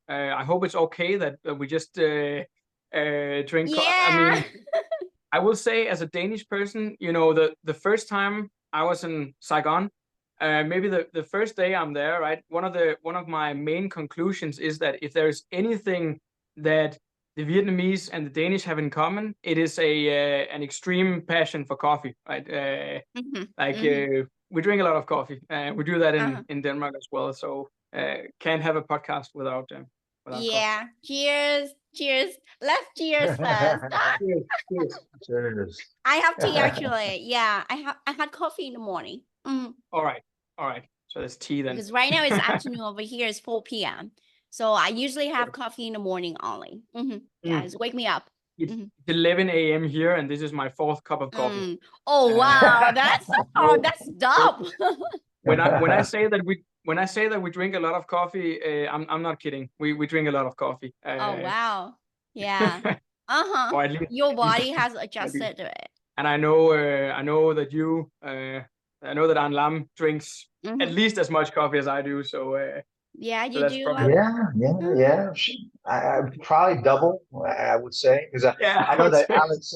I hope it's okay that we just drink. I Yeah. mean, I will say as a Danish person, the first time I was in Saigon, maybe the first day I'm there, right? One of my main conclusions is that if there's anything that the Vietnamese and the Danish have in common, it is an extreme passion for coffee, right? Mhm, Like mhm, we drink a lot of coffee. We do that uh-huh. in Denmark as well. So can't have a podcast without coffee. Yeah. Cheers. Cheers. Let's cheers first. Cheers, cheers. Cheers. I have tea actually. Yeah. I had coffee in the morning. All right, all right. So there's tea then. Because right now it's afternoon over here. It's 4 p.m. So I usually have coffee in the morning only. Yeah, Mm. it's wake me up. It's Mhm. 11 a.m. here, and this is my fourth cup of coffee. Oh Uh, wow, so, that's so dumb. when I say that we drink a lot of coffee, I'm not kidding. We drink a lot of coffee. Oh wow. Yeah. Or Your at least body has I do. adjusted to it. And I know that I know that An Lam drinks at Mhm. least as much coffee as I do. Yeah, So you that's do. probably Mhm. I probably double, I would say, because yeah. I I know would that say Alex,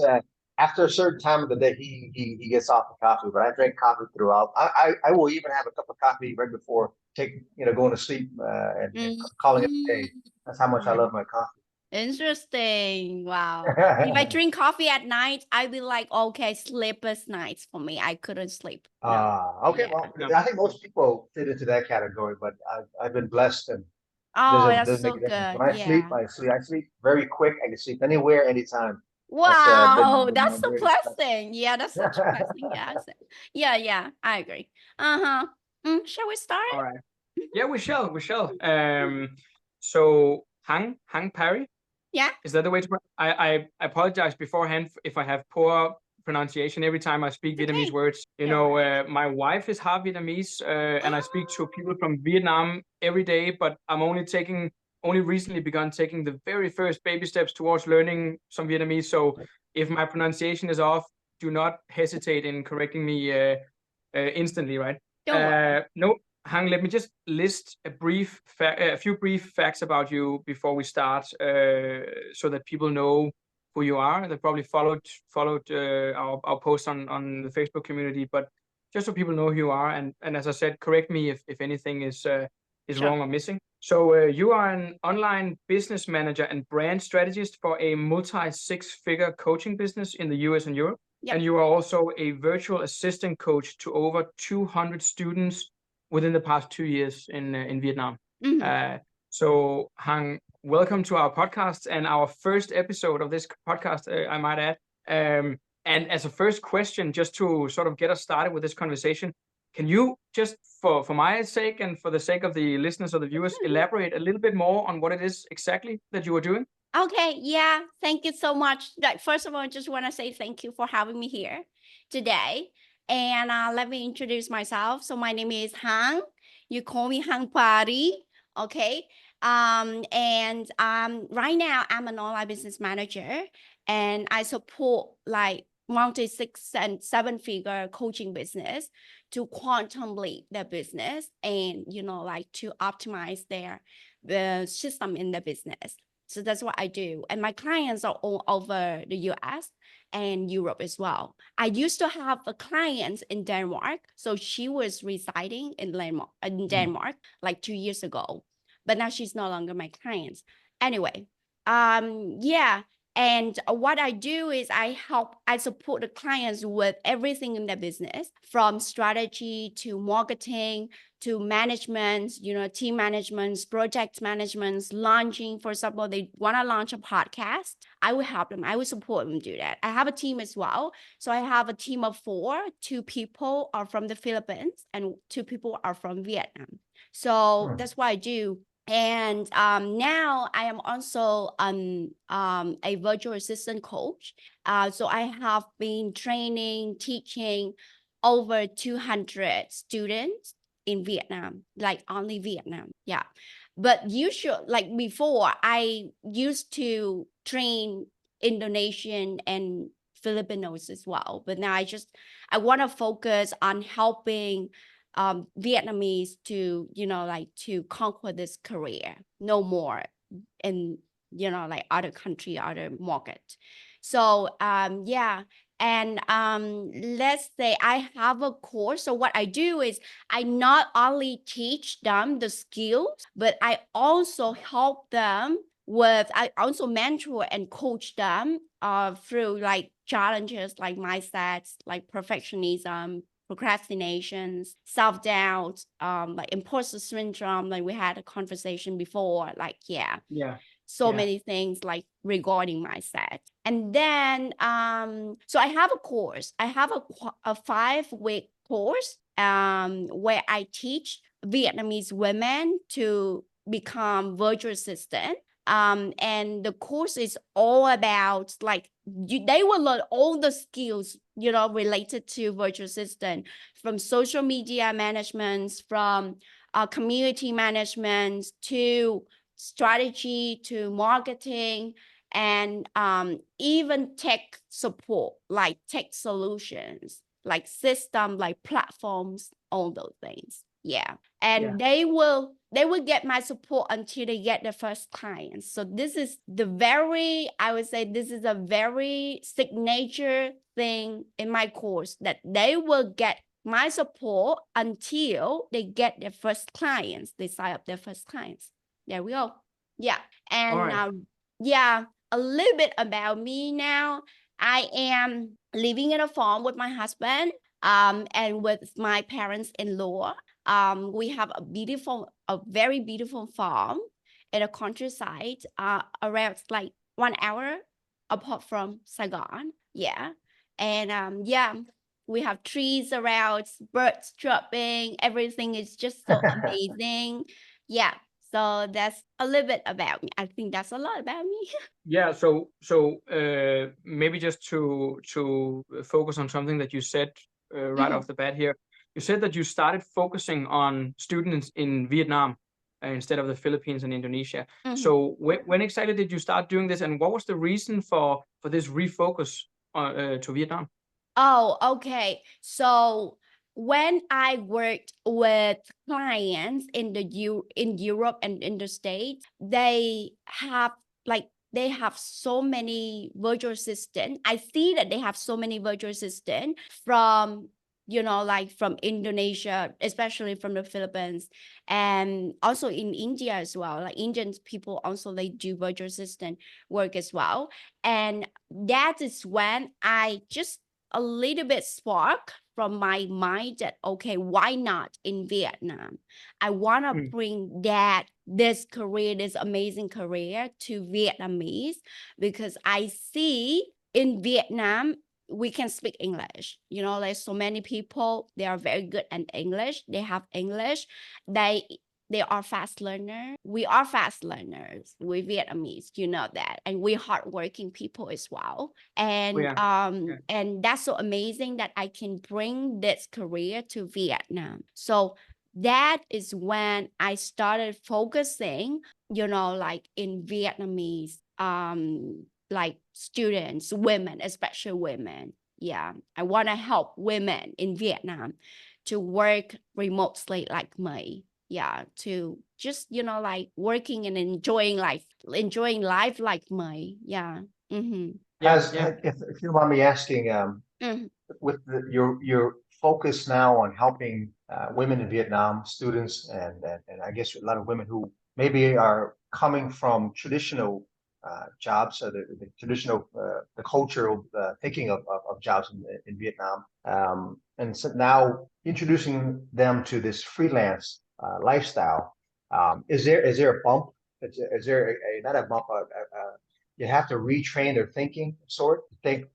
after a certain time of the day, he gets off the coffee, but I drink coffee throughout. I will even have a cup of coffee right before going to sleep and calling it a day. That's how much I love my coffee. Interesting. Wow. If I drink coffee at night, I'd be like, okay, sleepless nights for me. I couldn't sleep. No. Okay, Yeah. well, no. I think most people fit into that category, but I've been blessed and Oh, that's doesn't make so a difference. good. When I sleep, Yeah. I sleep. I sleep very quick. I can sleep anywhere, anytime. That's Wow, been my that's so greatest blessing. Yeah, that's such a blessing. Yes. Yeah, yeah, I agree. Uh-huh. Shall we start? All right. Yeah, we shall. We shall. So Hang Pari. Yeah. Is that the way to? I apologize beforehand if I have poor pronunciation every time I speak It's Vietnamese okay. words. No worries. My wife is half Vietnamese, and I speak to Oh. people from Vietnam every day. But I'm only recently begun taking the very first baby steps towards learning some Vietnamese. So if my pronunciation is off, do not hesitate in correcting me instantly. Right? Don't worry. No, Hang, let me just list a few brief facts about you before we start, so that people know who you are. They probably followed our post on the Facebook community, but just so people know who you are, and as I said, correct me if anything is Sure. wrong or missing. So you are an online business manager and brand strategist for a multi-six-figure coaching business in the US and Europe. Yep. And you are also a virtual assistant coach to over 200 students within the past 2 years in Vietnam. Mhm. Uh, so, Hang, welcome to our podcast and our first episode of this podcast, I might add. And as a first question, just to sort of get us started with this conversation, can you just, for my sake and for the sake of the listeners or the viewers, elaborate a little bit more on what it is exactly that you are doing? Okay, yeah, thank you so much. Like, first of all, I just want to say thank you for having me here today. And let me introduce myself. So my name is Hang. You call me Hang Pari. Okay. And right now I'm an online business manager and I support like multi 6 and 7 figure coaching business to quantum lead their business and like to optimize the system in the business. So that's what I do. And my clients are all over the US and Europe as well. I used to have a client in Denmark. So she was residing in Denmark like 2 years ago, but now she's no longer my client. Anyway, yeah. And what I do is I support the clients with everything in their business, from strategy to marketing to management, team management, project management, launching. For example, they want to launch a podcast. I will help them. I will support them do that. I have a team as well. So I have a team of 4. 2 people are from the Philippines and 2 people are from Vietnam. So that's what I do. And now I am also a virtual assistant coach. So I have been training, teaching over 200 students in Vietnam, like only Vietnam. Yeah. But like before, I used to train Indonesian and Filipinos as well. But now I want to focus on helping Vietnamese to, like to conquer this career, no more in, like other country, other market. So yeah. And let's say I have a course. So what I do is I not only teach them the skills, but I also help them I also mentor and coach them through like challenges like mindsets, like perfectionism, procrastinations, self-doubt, like imposter syndrome, like we had a conversation before, like, yeah, Yeah. so many things like regarding mindset. And then so I have a course. I have a 5-week course where I teach Vietnamese women to become virtual assistant. And the course is all about like they will learn all the skills related to virtual assistant, from social media management, from community management, to strategy, to marketing, and even tech support, like tech solutions, like system, like platforms, all those things. Yeah. And they will get my support until they get the first clients. So this is I would say this is a very signature thing in my course, that they will get my support until they get their first clients, they sign up their first clients. There we go. Yeah. And yeah, a little bit about me now. I am living in a farm with my husband and with my parents-in-law. We have a very beautiful farm in a countryside around like 1 hour apart from Saigon. Yeah. And yeah, we have trees around, birds chirping, everything is just so amazing. Yeah. So that's a little bit about me. I think that's a lot about me. Yeah, so maybe just to focus on something that you said right off the bat here. You said that you started focusing on students in Vietnam instead of the Philippines and Indonesia. So when exactly did you start doing this, and what was the reason for this refocus to Vietnam? Oh, okay. So when I worked with clients in in Europe and in the States, they have so many virtual assistants. I see that they have so many virtual assistants from like from Indonesia, especially from the Philippines, and also in India as well. Like Indian people also, they do virtual assistant work as well. And that is when I just a little bit spark from my mind that, okay, why not in Vietnam? I want to bring this amazing career to Vietnamese, because I see in Vietnam we can speak English. There's so many people, they are very good at English. They have English. They are fast learners. We are fast learners. We Vietnamese, that, and we're hardworking people as well. And and that's so amazing that I can bring this career to Vietnam. So that is when I started focusing, like in Vietnamese, like students, women, especially women. Yeah, I want to help women in Vietnam to work remotely like me. Yeah, to just like working and enjoying life like me. Yeah. If you don't mind me asking, with your focus now on helping women in Vietnam, students, and I guess a lot of women who maybe are coming from traditional jobs, so the traditional the cultural thinking of jobs in Vietnam, and so now introducing them to this freelance lifestyle. Is there a bump? Is there not a bump? You have to retrain their thinking, think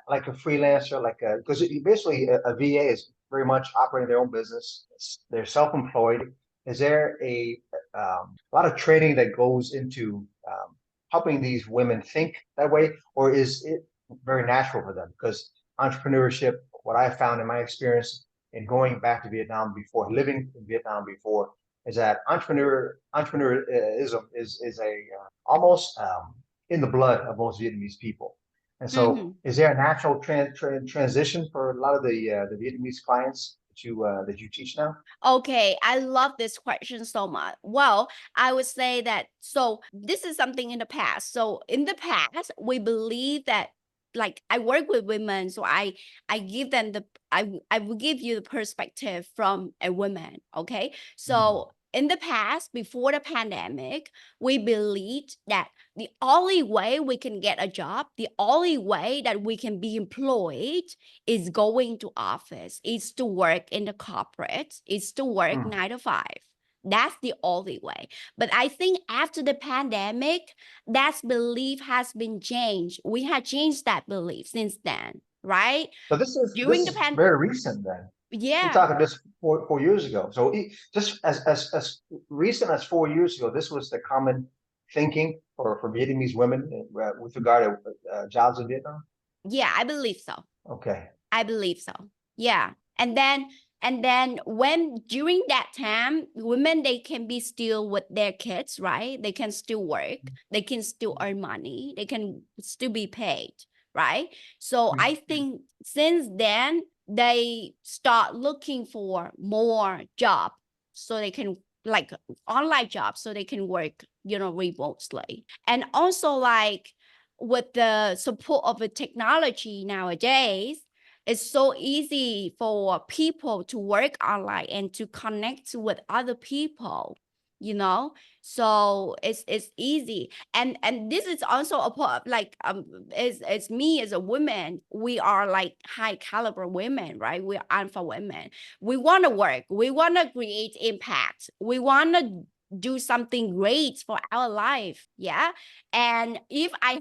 like a freelancer, because basically a VA is very much operating their own business. They're self-employed. Is there a lot of training that goes into helping these women think that way, or is it very natural for them? Because entrepreneurship, what I found in my experience in going back to Vietnam before, living in Vietnam before, is that entrepreneurism is a almost in the blood of most Vietnamese people. And so, is there a natural transition for a lot of the Vietnamese clients that you teach now? Okay, I love this question so much. Well, I would say that, so this is something in the past. So in the past, we believe that, like, I work with women, so I give them I will give you the perspective from a woman. Okay, so in the past, before the pandemic, we believed that the only way we can get a job, the only way that we can be employed is going to office, is to work in the corporate, is to work 9 to 5. That's the only way. But I think after the pandemic, that belief has been changed. We have changed that belief since then, right? So this During the is very recent then. We're yeah, talking just 4 years ago. So just as recent as 4 years ago, this was the common thinking for Vietnamese women with regard to jobs in Vietnam. yeah, I believe so. Okay. I believe so. Yeah. And then when during that time, women, they can be still with their kids, right? They can still work, they can still earn money, they can still be paid, right? So I think since then they start looking for more job, so they can, like, online jobs, so they can work, remotely. And also, like, with the support of the technology nowadays, it's so easy for people to work online and to connect with other people, so it's easy. And this is also a part, like, it's me as a woman, we are like high caliber women, right? We're alpha women. We want to work, we want to create impact, we want to do something great for our life. Yeah. And if I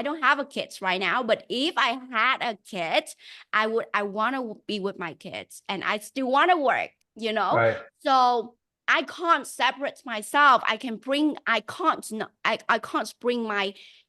don't have a kids right now, but if I had a kid, I want to be with my kids, and I still want to work, Right. so I can't separate myself. I can't bring my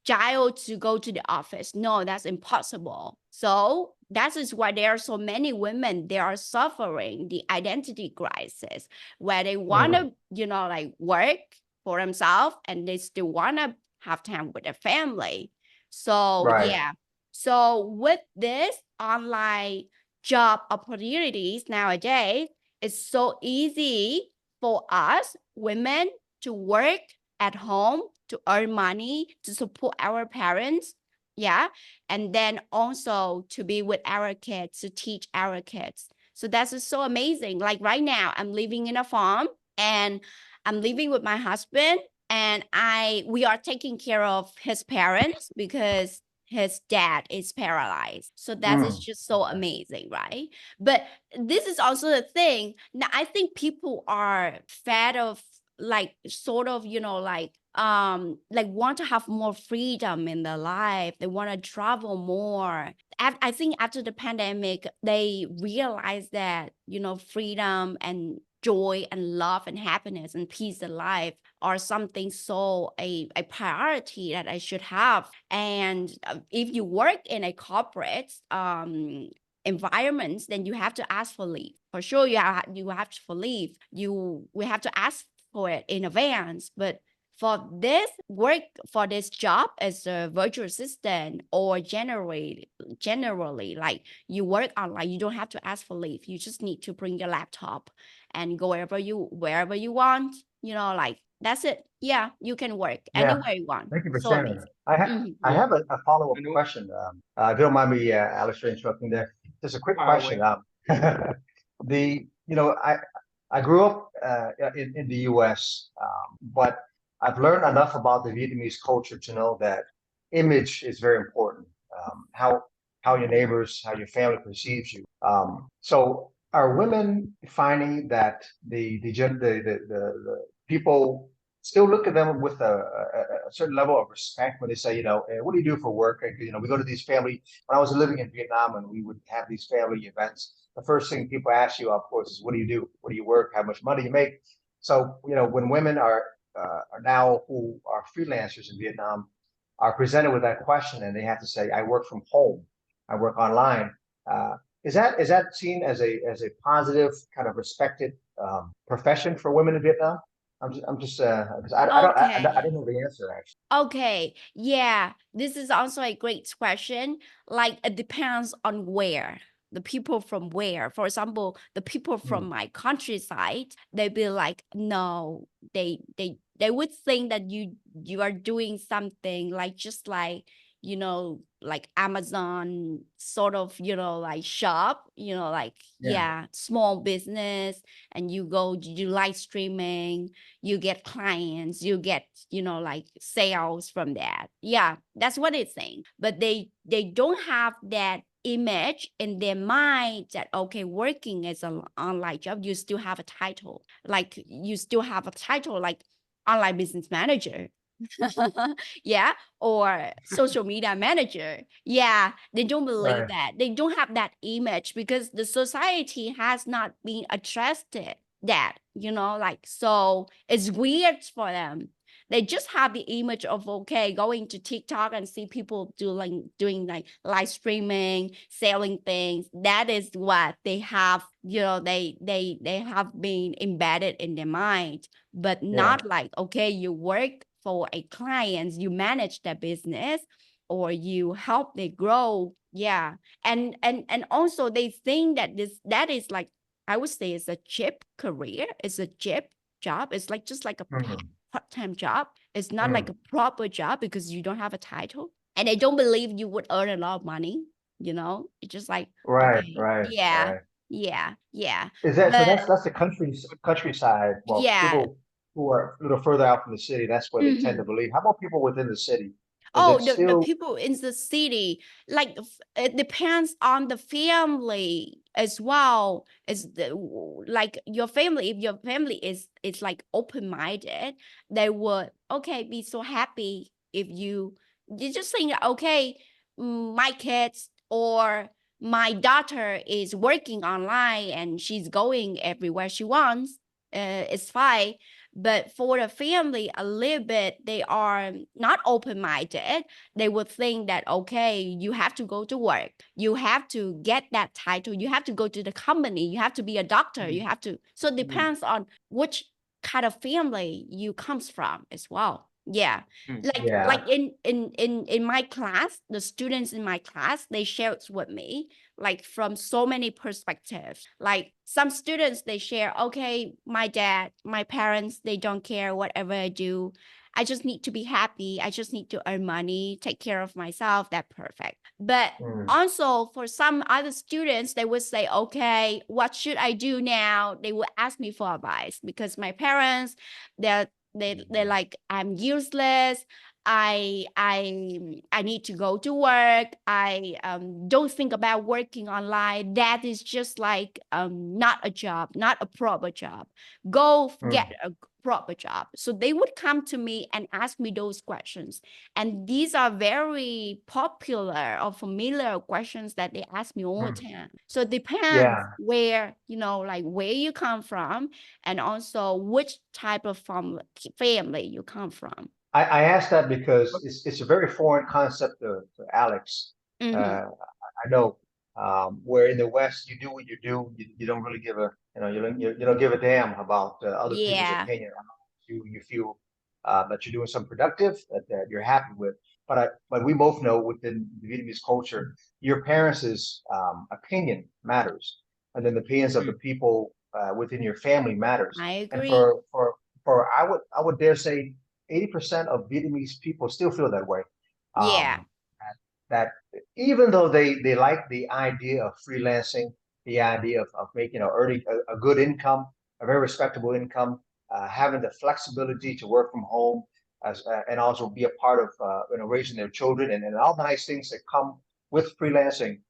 child to go to the office. No, that's impossible. So that is why there are so many women, they are suffering the identity crisis, where they want to, like, work for themselves, and they still want to have time with their family. So Right. yeah. So with this online job opportunities nowadays, it's so easy for us women to work at home, to earn money, to support our parents. Yeah. And then also to be with our kids, to teach our kids. So that's just so amazing. Like right now, I'm living in a farm, and I'm living with my husband, and we are taking care of his parents because his dad is paralyzed. So that is just so amazing, right? But this is also the thing. Now, I think people are fed of, like, sort of, like want to have more freedom in their life. They want to travel more. I think after the pandemic, they realized that, freedom and joy and love and happiness and peace in life are something so a priority that I should have. And if you work in a corporate environment, then you have to ask for leave. For sure, you have for leave. We have to ask for it in advance. But for this work, for this job as a virtual assistant, or generally, like, you work online, you don't have to ask for leave. You just need to bring your laptop and go wherever you want, like, that's it. Yeah, you can work anywhere you want. Thank you for So sharing. amazing. I have a follow-up I know. question. If you don't mind me, Alex, for interrupting there. Just a quick Fire question. away. I grew up in the U.S., but I've learned enough about the Vietnamese culture to know that image is very important. How your neighbors, how your family perceives you. So are women finding that the people still look at them with a certain level of respect when they say, what do you do for work? And, we go to these family, when I was living in Vietnam and we would have these family events, the first thing people ask you, of course, is what do you do? What do you work? How much money you make? So, when women are now who are freelancers in Vietnam are presented with that question, and they have to say, I work from home, I work online. Is that seen as a positive, kind of respected profession for women in Vietnam? I'm just because I didn't know the answer actually. Okay, yeah, this is also a great question. Like, it depends on where. the people from where? For example, the people from my countryside, they'd be like, no, they would think that you are doing something like just like, you know, like Amazon sort of, you know, like shop, you know, like, yeah, small business, and you go, you do live streaming, you get clients, you get, you know, like sales from that. Yeah, that's what it's saying. But they don't have that image in their mind that, okay, working as an online job, you still have a title. Like you still have a title like online business manager. Yeah, or social media manager. Yeah, they don't believe that. They don't have that image because the society has not been addressed that, you know, like, so it's weird for them. They just have the image of, okay, going to TikTok and see people doing like live streaming, selling things. That is what they have, you know, they have been embedded in their mind, but not like, okay, you work for a client, you manage their business, or you help they grow. Yeah. And also they think that that is like, I would say it's a cheap career, it's a cheap job, it's like just like a part-time job. It's not like a proper job because you don't have a title, and they don't believe you would earn a lot of money, you know. It's just like, okay, yeah, yeah. Is that so? But That's the countryside. Well, yeah. people who are a little further out from the city, that's where they tend to believe. How about people within the city? Is Oh, it the still? people in the city, like it depends on the family as well. Is the like your family? If your family is like open-minded, they would, okay, be so happy if you just think, okay, my kids or my daughter is working online and she's going everywhere she wants. It's fine. But for the family, a little bit, they are not open-minded. They would think that, okay, you have to go to work. You have to get that title. You have to go to the company. You have to be a doctor. You have to. So it depends on which kind of family you comes from as well. Yeah. Like in my class, the students in my class, they shared with me like from so many perspectives. Like some students, they share, okay, my dad, my parents, they don't care whatever I do. I just need to be happy. I just need to earn money, take care of myself. That's perfect. But also for some other students, they would say, okay, what should I do now? They would ask me for advice because my parents, they're like, I'm useless. I need to go to work. I don't think about working online. That is just like not a job, not a proper job. Go get a proper job. So they would come to me and ask me those questions. And these are very popular or familiar questions that they ask me all the time. So it depends where, you know, like where you come from, and also which type of family you come from. I asked that because it's a very foreign concept to Alex. I know where in the West you do what you do, you don't really give a you don't give a damn about other people's Yeah. opinion. You feel that you're doing something productive that you're happy with. But we both know within the Vietnamese culture, your parents' opinion matters, and then the opinions of the people within your family matters. I And agree. for I would dare say 80% of Vietnamese people still feel that way. Yeah. That even though they like the idea of freelancing, the idea of making earning a good income, a very respectable income, having the flexibility to work from home, and also be a part of raising their children and all the nice things that come with freelancing.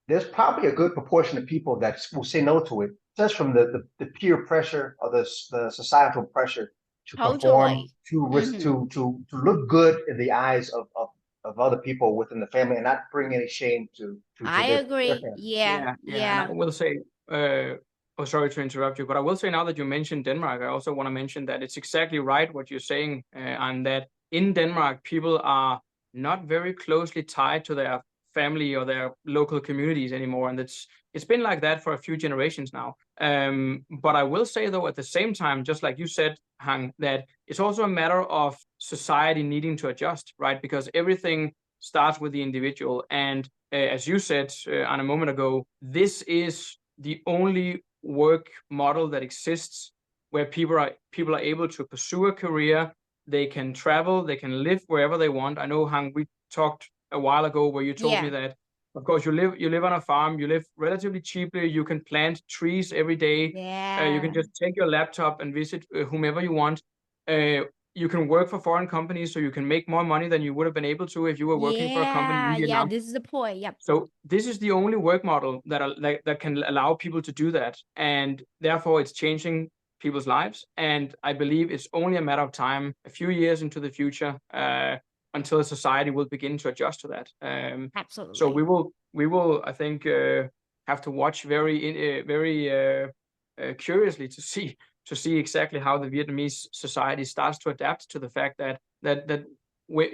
There's probably a good proportion of people that will say no to it just from the peer pressure or the societal pressure to perform, Totally. to look good in the eyes of other people within the family and not bring any shame to I their agree. family. Yeah. Yeah. And I Yeah. will say, oh, sorry to interrupt you, but I will say now that you mentioned Denmark, I also want to mention that it's exactly right what you're saying, and that in Denmark, people are not very closely tied to their family or their local communities anymore, and it's been like that for a few generations now. But I will say though, at the same time, just like you said, Hang, that it's also a matter of society needing to adjust, right? Because everything starts with the individual. And as you said on a moment ago, this is the only work model that exists where people are able to pursue a career. They can travel, they can live wherever they want. I know, Hang, we talked a while ago where you told me that, of course, you live on a farm, you live relatively cheaply, you can plant trees every day. You can just take your laptop and visit whomever you want. You can work for foreign companies, so you can make more money than you would have been able to if you were working for a company in Vietnam. This is the point. Yep. So this is the only work model that can allow people to do that, and therefore it's changing people's lives. And I believe it's only a matter of time, a few years into the future, until society will begin to adjust to that. Absolutely. So we will, I think, have to watch very curiously to see exactly how the Vietnamese society starts to adapt to the fact that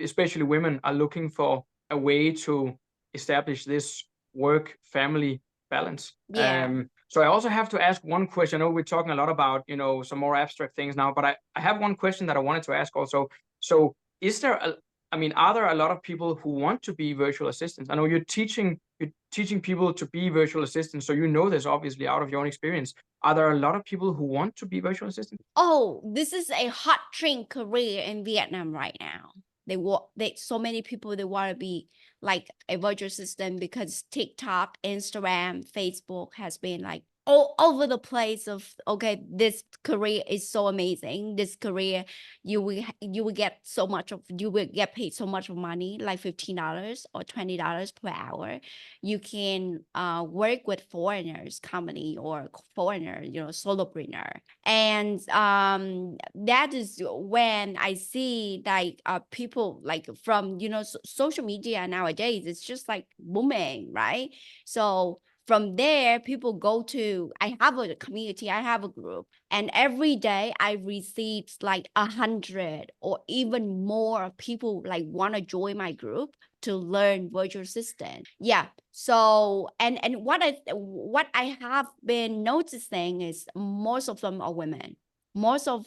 especially women are looking for a way to establish this work-family balance. So I also have to ask one question. I know we're talking a lot about, some more abstract things now, but I have one question that I wanted to ask also. So are there a lot of people who want to be virtual assistants? I know you're teaching people to be virtual assistants, so you know this obviously out of your own experience. Are there a lot of people who want to be virtual assistants? Oh, this is a hot trend career in Vietnam right now. So many people, they want to be like a virtual assistant because TikTok, Instagram, Facebook has been like all over the place of, okay, this career is so amazing. This career, you will get paid so much money, like $15 or $20 per hour. You can work with foreigners company or foreigner, solopreneur. And that is when I see like people like from social media nowadays, it's just like booming, right? So from there, people go to, I have a community, I have a group, and every day I receive like 100 or even more people like want to join my group to learn virtual assistant. So and what I have been noticing is most of them are women. So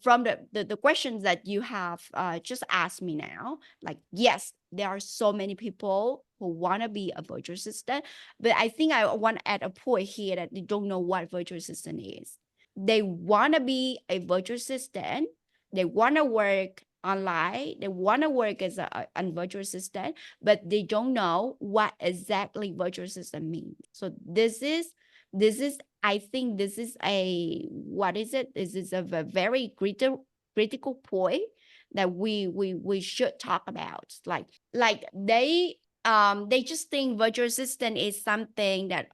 from the questions that you have just asked me now, like, yes, there are so many people who want to be a virtual assistant, but I think I want to add a point here that they don't know what virtual assistant is. They want to be a virtual assistant. They want to work online. They want to work as a virtual assistant, but they don't know what exactly virtual assistant means. So this is I think this is a very critical point that we should talk about. Like they just think virtual assistant is something that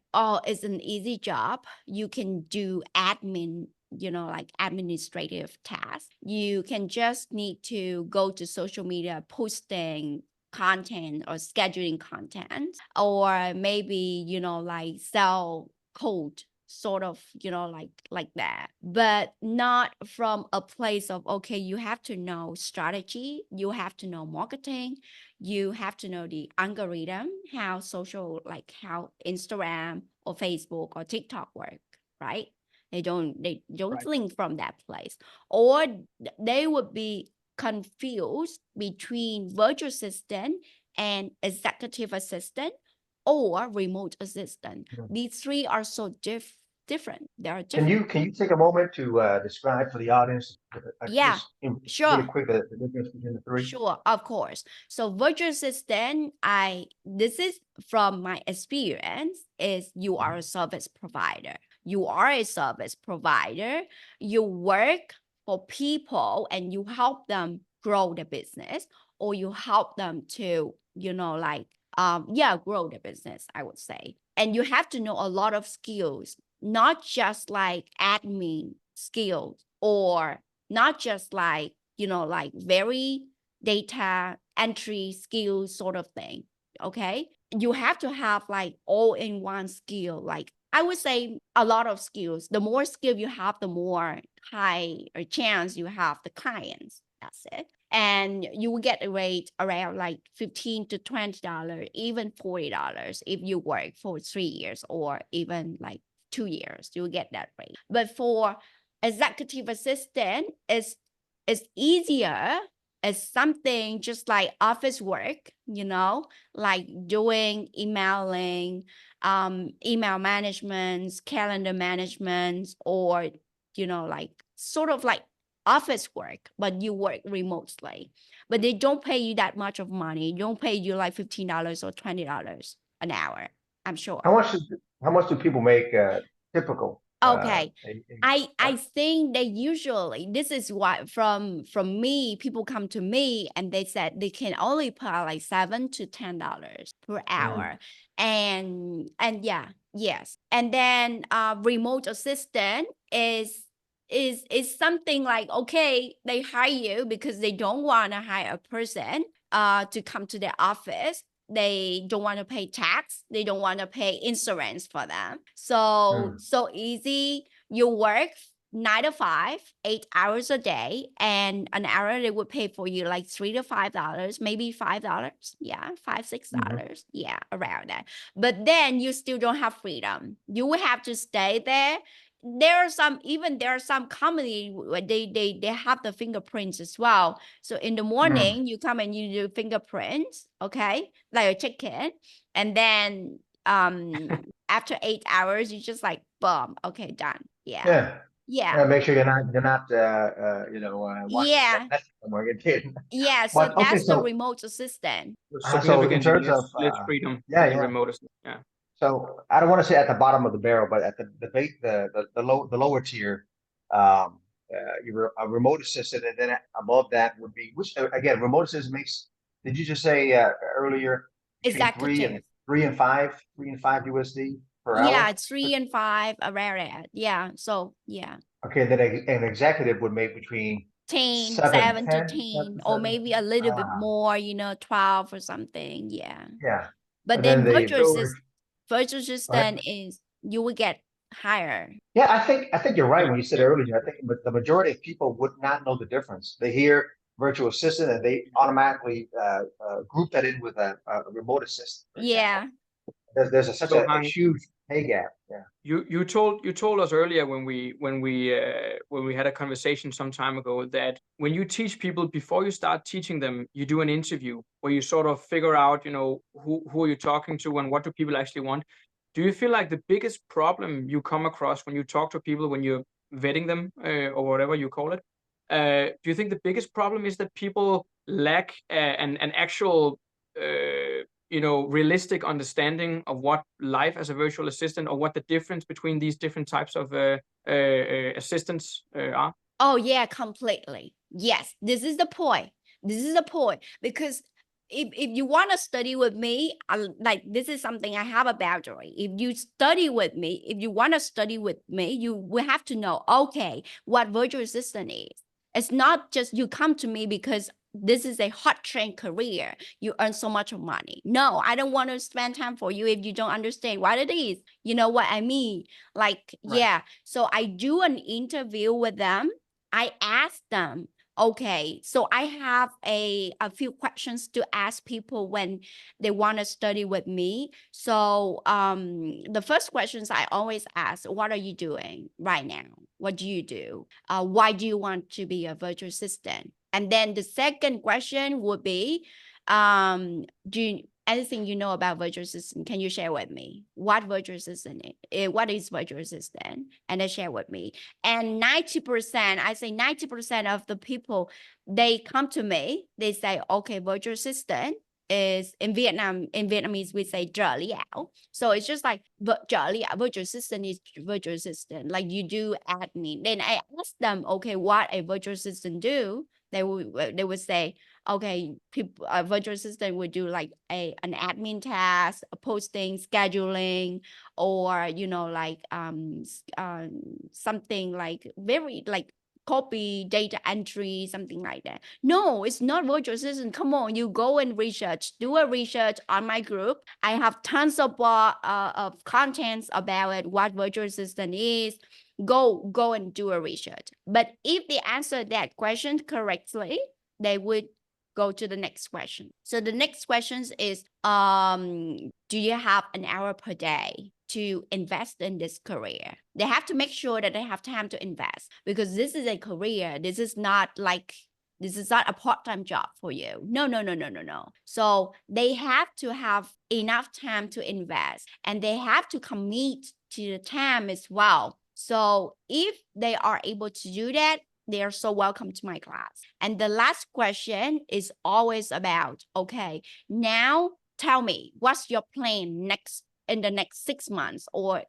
it's an easy job. You can do admin, like administrative tasks. You can just need to go to social media posting content or scheduling content, or maybe like sell code, sort of, like that, but not from a place of, okay, you have to know strategy, you have to know marketing, you have to know the algorithm, how Instagram or Facebook or TikTok work, right? They don't Right. link from that place, or they would be confused between virtual assistant and executive assistant or remote assistant. These three are so different. They are different. Can you take a moment to describe for the audience, Yeah, really sure. quick, the difference between the three? Sure, of course. So virtual assistant, this is from my experience, is you are a service provider. You are a service provider. You work for people and you help them grow the business, or you help them to, grow the business, I would say. And you have to know a lot of skills, not just like admin skills, or not just like, very data entry skills sort of thing. Okay. You have to have like all-in-one skill. Like I would say a lot of skills. The more skill you have, the more high or chance you have the clients. That's it. And you will get a rate around like $15 to $20, even $40 if you work for 3 years or even like 2 years. You'll get that rate. But for executive assistant, it's easier is something just like office work, like doing emailing, email management, calendar management, or, like sort of like office work, but you work remotely. But they don't pay you that much of money. They don't pay you like $15 or $20 an hour, I'm sure. How much do people make typical? Okay. I uh, think they usually, this is what from me, people come to me and they said they can only pay like $7 to $10 per hour. And yeah, yes. And then remote assistant is something like, okay, they hire you because they don't want to hire a person to come to their office. They don't want to pay tax. They don't want to pay insurance for them. So easy. You work 9 to 5, 8 hours a day, and an hour they would pay for you like $3 to $5, maybe $5. Yeah, $5, $6. Yeah, around that. But then you still don't have freedom. You will have to stay there. There are some company where they have the fingerprints as well. So in the morning you come and you do fingerprints, okay, like a check-in, and then after 8 hours you just like boom, okay, done. Yeah. Make sure you're not watching Yeah. Netflix somewhere you're kidding. Yeah, so But okay, that's the so remote assistant. in Significantly terms of less freedom yeah, in the yeah. remote assistant. Yeah. So I don't want to say at the bottom of the barrel, but at the lower tier, you're a remote assistant, and then above that would be which again, remote assistant makes. Did you just say earlier between Executive. 3 and 5 USD per Yeah, hour? it's 3 and 5 around that. Yeah, so yeah. Okay, then an executive would make between 10, 7, 7 to 10, 10, or 7. maybe a little bit Ah, more, 12 or something. Yeah. yeah. But And then then the virtual go ahead. assistant is you will get higher. Yeah, I think you're right Yeah. when you said earlier. I think the majority of people would not know the difference. They hear virtual assistant and they automatically group that in with a remote assistant, for example. Yeah. There's such So a Hang, huge pay gap. Yeah. you told us earlier when we had a conversation some time ago that when you teach people, before you start teaching them, you do an interview where you sort of figure out, who are you talking to and what do people actually want. Do you feel like the biggest problem you come across when you talk to people, when you're vetting them, or whatever you call it, do you think the biggest problem is that people lack an actual realistic understanding of what life as a virtual assistant, or what the difference between these different types of assistants are? Oh, yeah, completely. Yes, this is the point. This is the point. Because if you want to study with me, like this is something I have a boundary. If you study with me, if you want to study with me, you will have to know, okay, what virtual assistant is. It's not just you come to me because this is a hot trend career. You earn so much money. No, I don't want to spend time for you if you don't understand what it is. You know what I mean? Like, Right. yeah. So I do an interview with them. I ask them, okay, so I have a few questions to ask people when they want to study with me. So the first questions I always ask, what are you doing right now? What do you do? Why do you want to be a virtual assistant? And then the second question would be, anything you know about virtual assistant, can you share with me? What virtual assistant is? What is virtual assistant? And then share with me. And 90%, I say 90% of the people, they come to me, they say, okay, virtual assistant is in Vietnamese, we say trợ lý ảo. So it's just like virtual assistant is virtual assistant, like you do admin. Then I ask them, okay, what a virtual assistant do? They would say, okay, people, a virtual assistant would do like an admin task, posting, scheduling, or something like very like copy, data entry, something like that. No, it's not virtual assistant. Come on, you go and research. Do a research on my group. I have tons of contents about it, what virtual assistant is. Go and do a research. But if they answer that question correctly, they would go to the next question. So the next question is, do you have an hour per day to invest in this career? They have to make sure that they have time to invest, because this is a career. This is not like This is not a part-time job for you. No. So they have to have enough time to invest, and they have to commit to the time as well. So if they are able to do that, they are so welcome to my class. And the last question is always about, okay, now tell me, what's your plan in the next 6 months or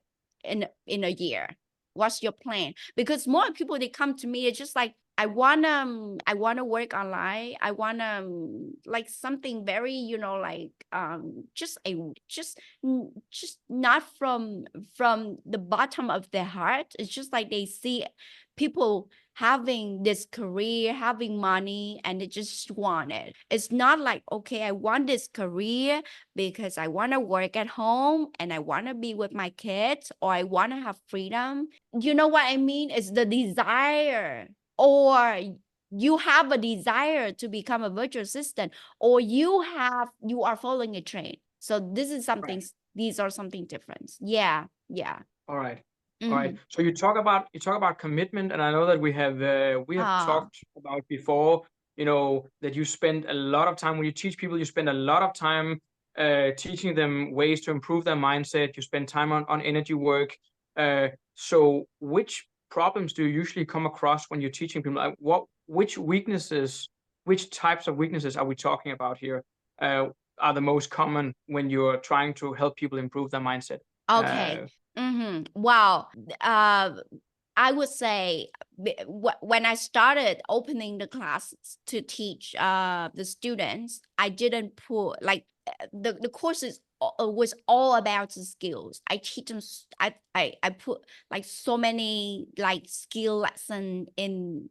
in a year? What's your plan? Because more people, they come to me, it's just like, I wanna work online. I wanna like something very, like just not from the bottom of their heart. It's just like they see people having this career, having money, and they just want it. It's not like, okay, I want this career because I want to work at home and I want to be with my kids, or I want to have freedom. You know what I mean? It's the desire, or you have a desire to become a virtual assistant, or you are following a trend. So this is something, Right. these are something different. Yeah. All right. All Mhm. right. So you talk about commitment, and I know that we have Ah. talked about before, that you spend a lot of time when you teach people, you spend a lot of time teaching them ways to improve their mindset. You spend time on energy work. So which problems do you usually come across when you're teaching people? Which types of weaknesses are we talking about here? Are the most common when you're trying to help people improve their mindset? Okay. Wow. I would say when I started opening the classes to teach the students, I didn't put like the courses was all about the skills. I teach them. I put like so many like skill lesson in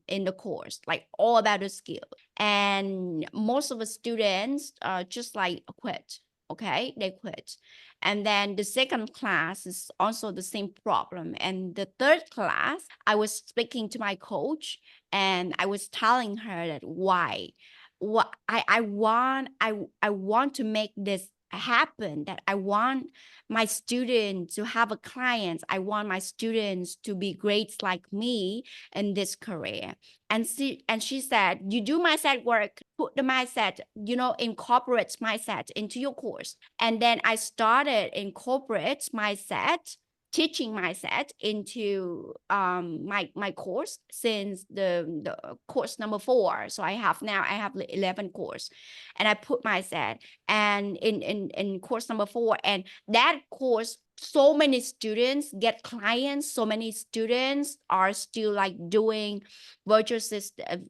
the course, like all about the skill. And most of the students just like quit. Okay, they quit. And then the second class is also the same problem. And the third class, I was speaking to my coach and I was telling her that what I want to make this happen, that I want my students to have a client. I want my students to be great like me in this career. And she said, you do mindset work, put the mindset, incorporate mindset into your course. And then I started incorporate mindset, teaching mindset into my course since the course number 4. So I have 11 course, and I put mindset and in course number 4, and that course, so many students get clients, so many students are still like doing virtual assistant,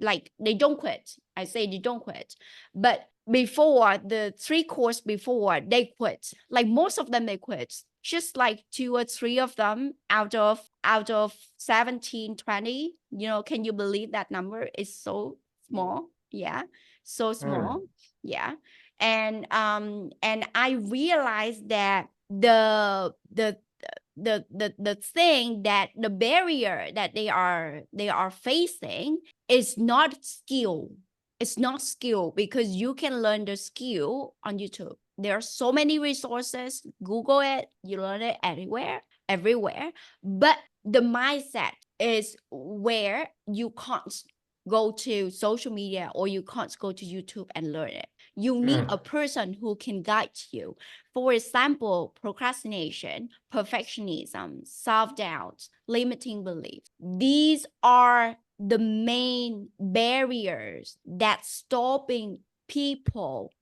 like they don't quit. I say they don't quit, but before the 3 course before, they quit. Like most of them, they quit. Just like 2 or 3 of them out of 17, 20. Can you believe that number is so small? Yeah, so small. Yeah. And I realized that the thing, that the barrier that they are facing is not skill. It's not skill, because you can learn the skill on YouTube. There are so many resources. Google it, you learn it everywhere. But the mindset is where you can't go to social media, or you can't go to YouTube and learn it. You need a person who can guide you. For example, procrastination, perfectionism, self-doubt, limiting beliefs. These are the main barriers that stopping people,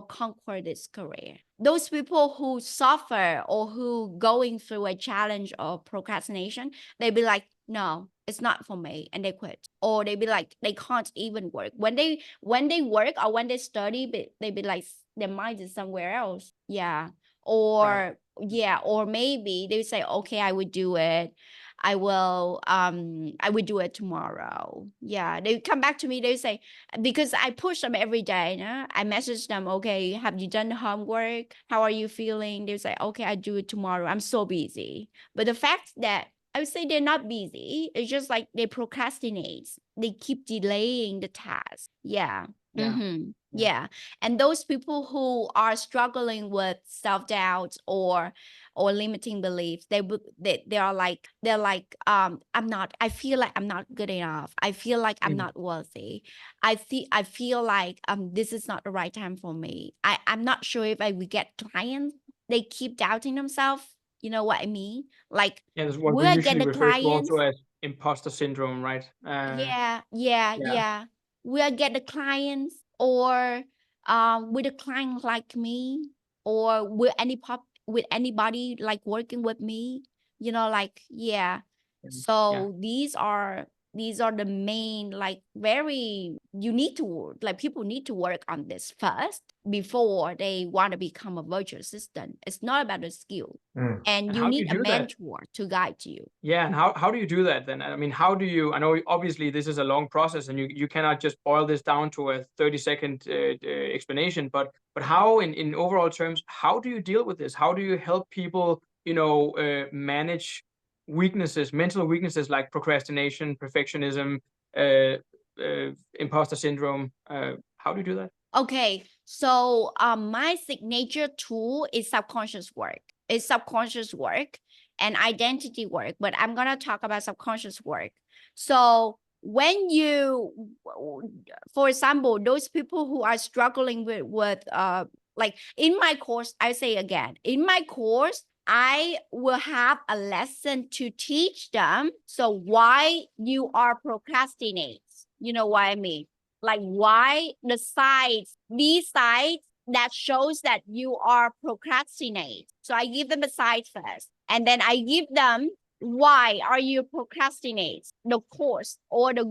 conquer this career. Those people who suffer or who going through a challenge of procrastination, they be like, no, it's not for me, and they quit. Or they be like, they can't even work. When they work or when they study, they be like, their mind is somewhere else. Yeah. Or Right. or maybe they say, okay, I would do it. I will do it tomorrow. Yeah. They come back to me, they say, because I push them every day. I message them, okay, have you done the homework? How are you feeling? They say, okay, I do it tomorrow. I'm so busy. But the fact that I would say they're not busy, it's just like they procrastinate. They keep delaying the task. Yeah. Yeah. Yeah. And those people who are struggling with self-doubt or or limiting beliefs. They are like, I feel like I'm not good enough. I feel like I'm not worthy. I feel like this is not the right time for me. I'm not sure if I will get clients. They keep doubting themselves. You know what I mean? Like, Yeah, that's what we will I get usually the refer to also clients? as imposter syndrome, right? Yeah. Yeah. Will I get the clients, or will the client like me, or will anybody like working with me? You know, like, yeah. Yeah. So these are the main, like, very, you need to work, like, people need to work on this first before they want to become a virtual assistant. It's not about the skill, Mm. and And you how do need you a do that? mentor to guide you. Yeah, and how do you do that then? I mean, how do you? I know obviously this is a long process, and you cannot just boil this down to a 30-second explanation. But how, in overall terms, how do you deal with this? How do you help people, manage weaknesses, mental weaknesses like procrastination, perfectionism, uh, imposter syndrome? How do you do that? Okay, so my signature tool is subconscious work. It's subconscious work and identity work, but I'm gonna talk about subconscious work. So when you, for example, those people who are struggling with like, in my course, I say again, in my course, I will have a lesson to teach them. So why you are procrastinate, you know what I mean? Like, why these sides that shows that you are procrastinate. So I give them a side first, and then I give them, why are you procrastinate, the cause, or the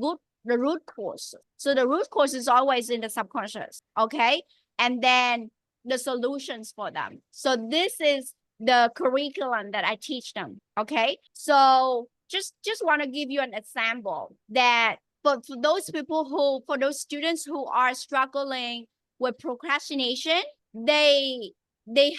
root cause. So the root cause is always in the subconscious, okay? And then the solutions for them. So this is the curriculum that I teach them, okay? So just want to give you an example that for those people for those students who are struggling with procrastination, they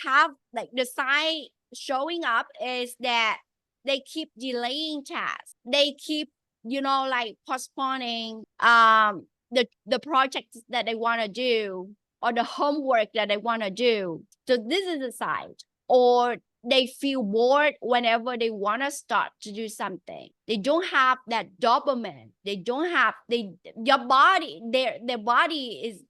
have, like, the sign showing up is that they keep delaying tasks. They keep, like, postponing the projects that they want to do, or the homework that they want to do. So this is a sign. Or they feel bored whenever they want to start to do something. They don't have that dopamine. They don't have your body. Their body is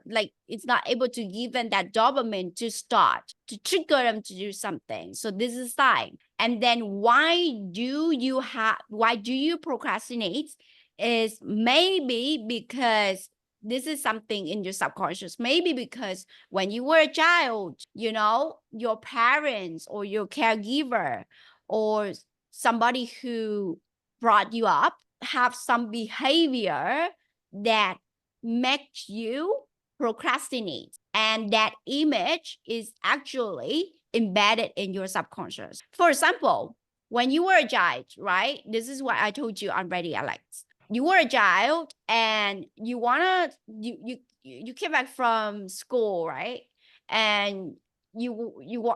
like, it's not able to give them that dopamine to start, to trigger them to do something. So this is a sign. And then why do you procrastinate? Is maybe because this is something in your subconscious. Maybe because when you were a child, your parents or your caregiver or somebody who brought you up have some behavior that makes you procrastinate. And that image is actually embedded in your subconscious. For example, when you were a child, right? This is what I told you on Ready Alex. You were a child and you came back from school, right? And you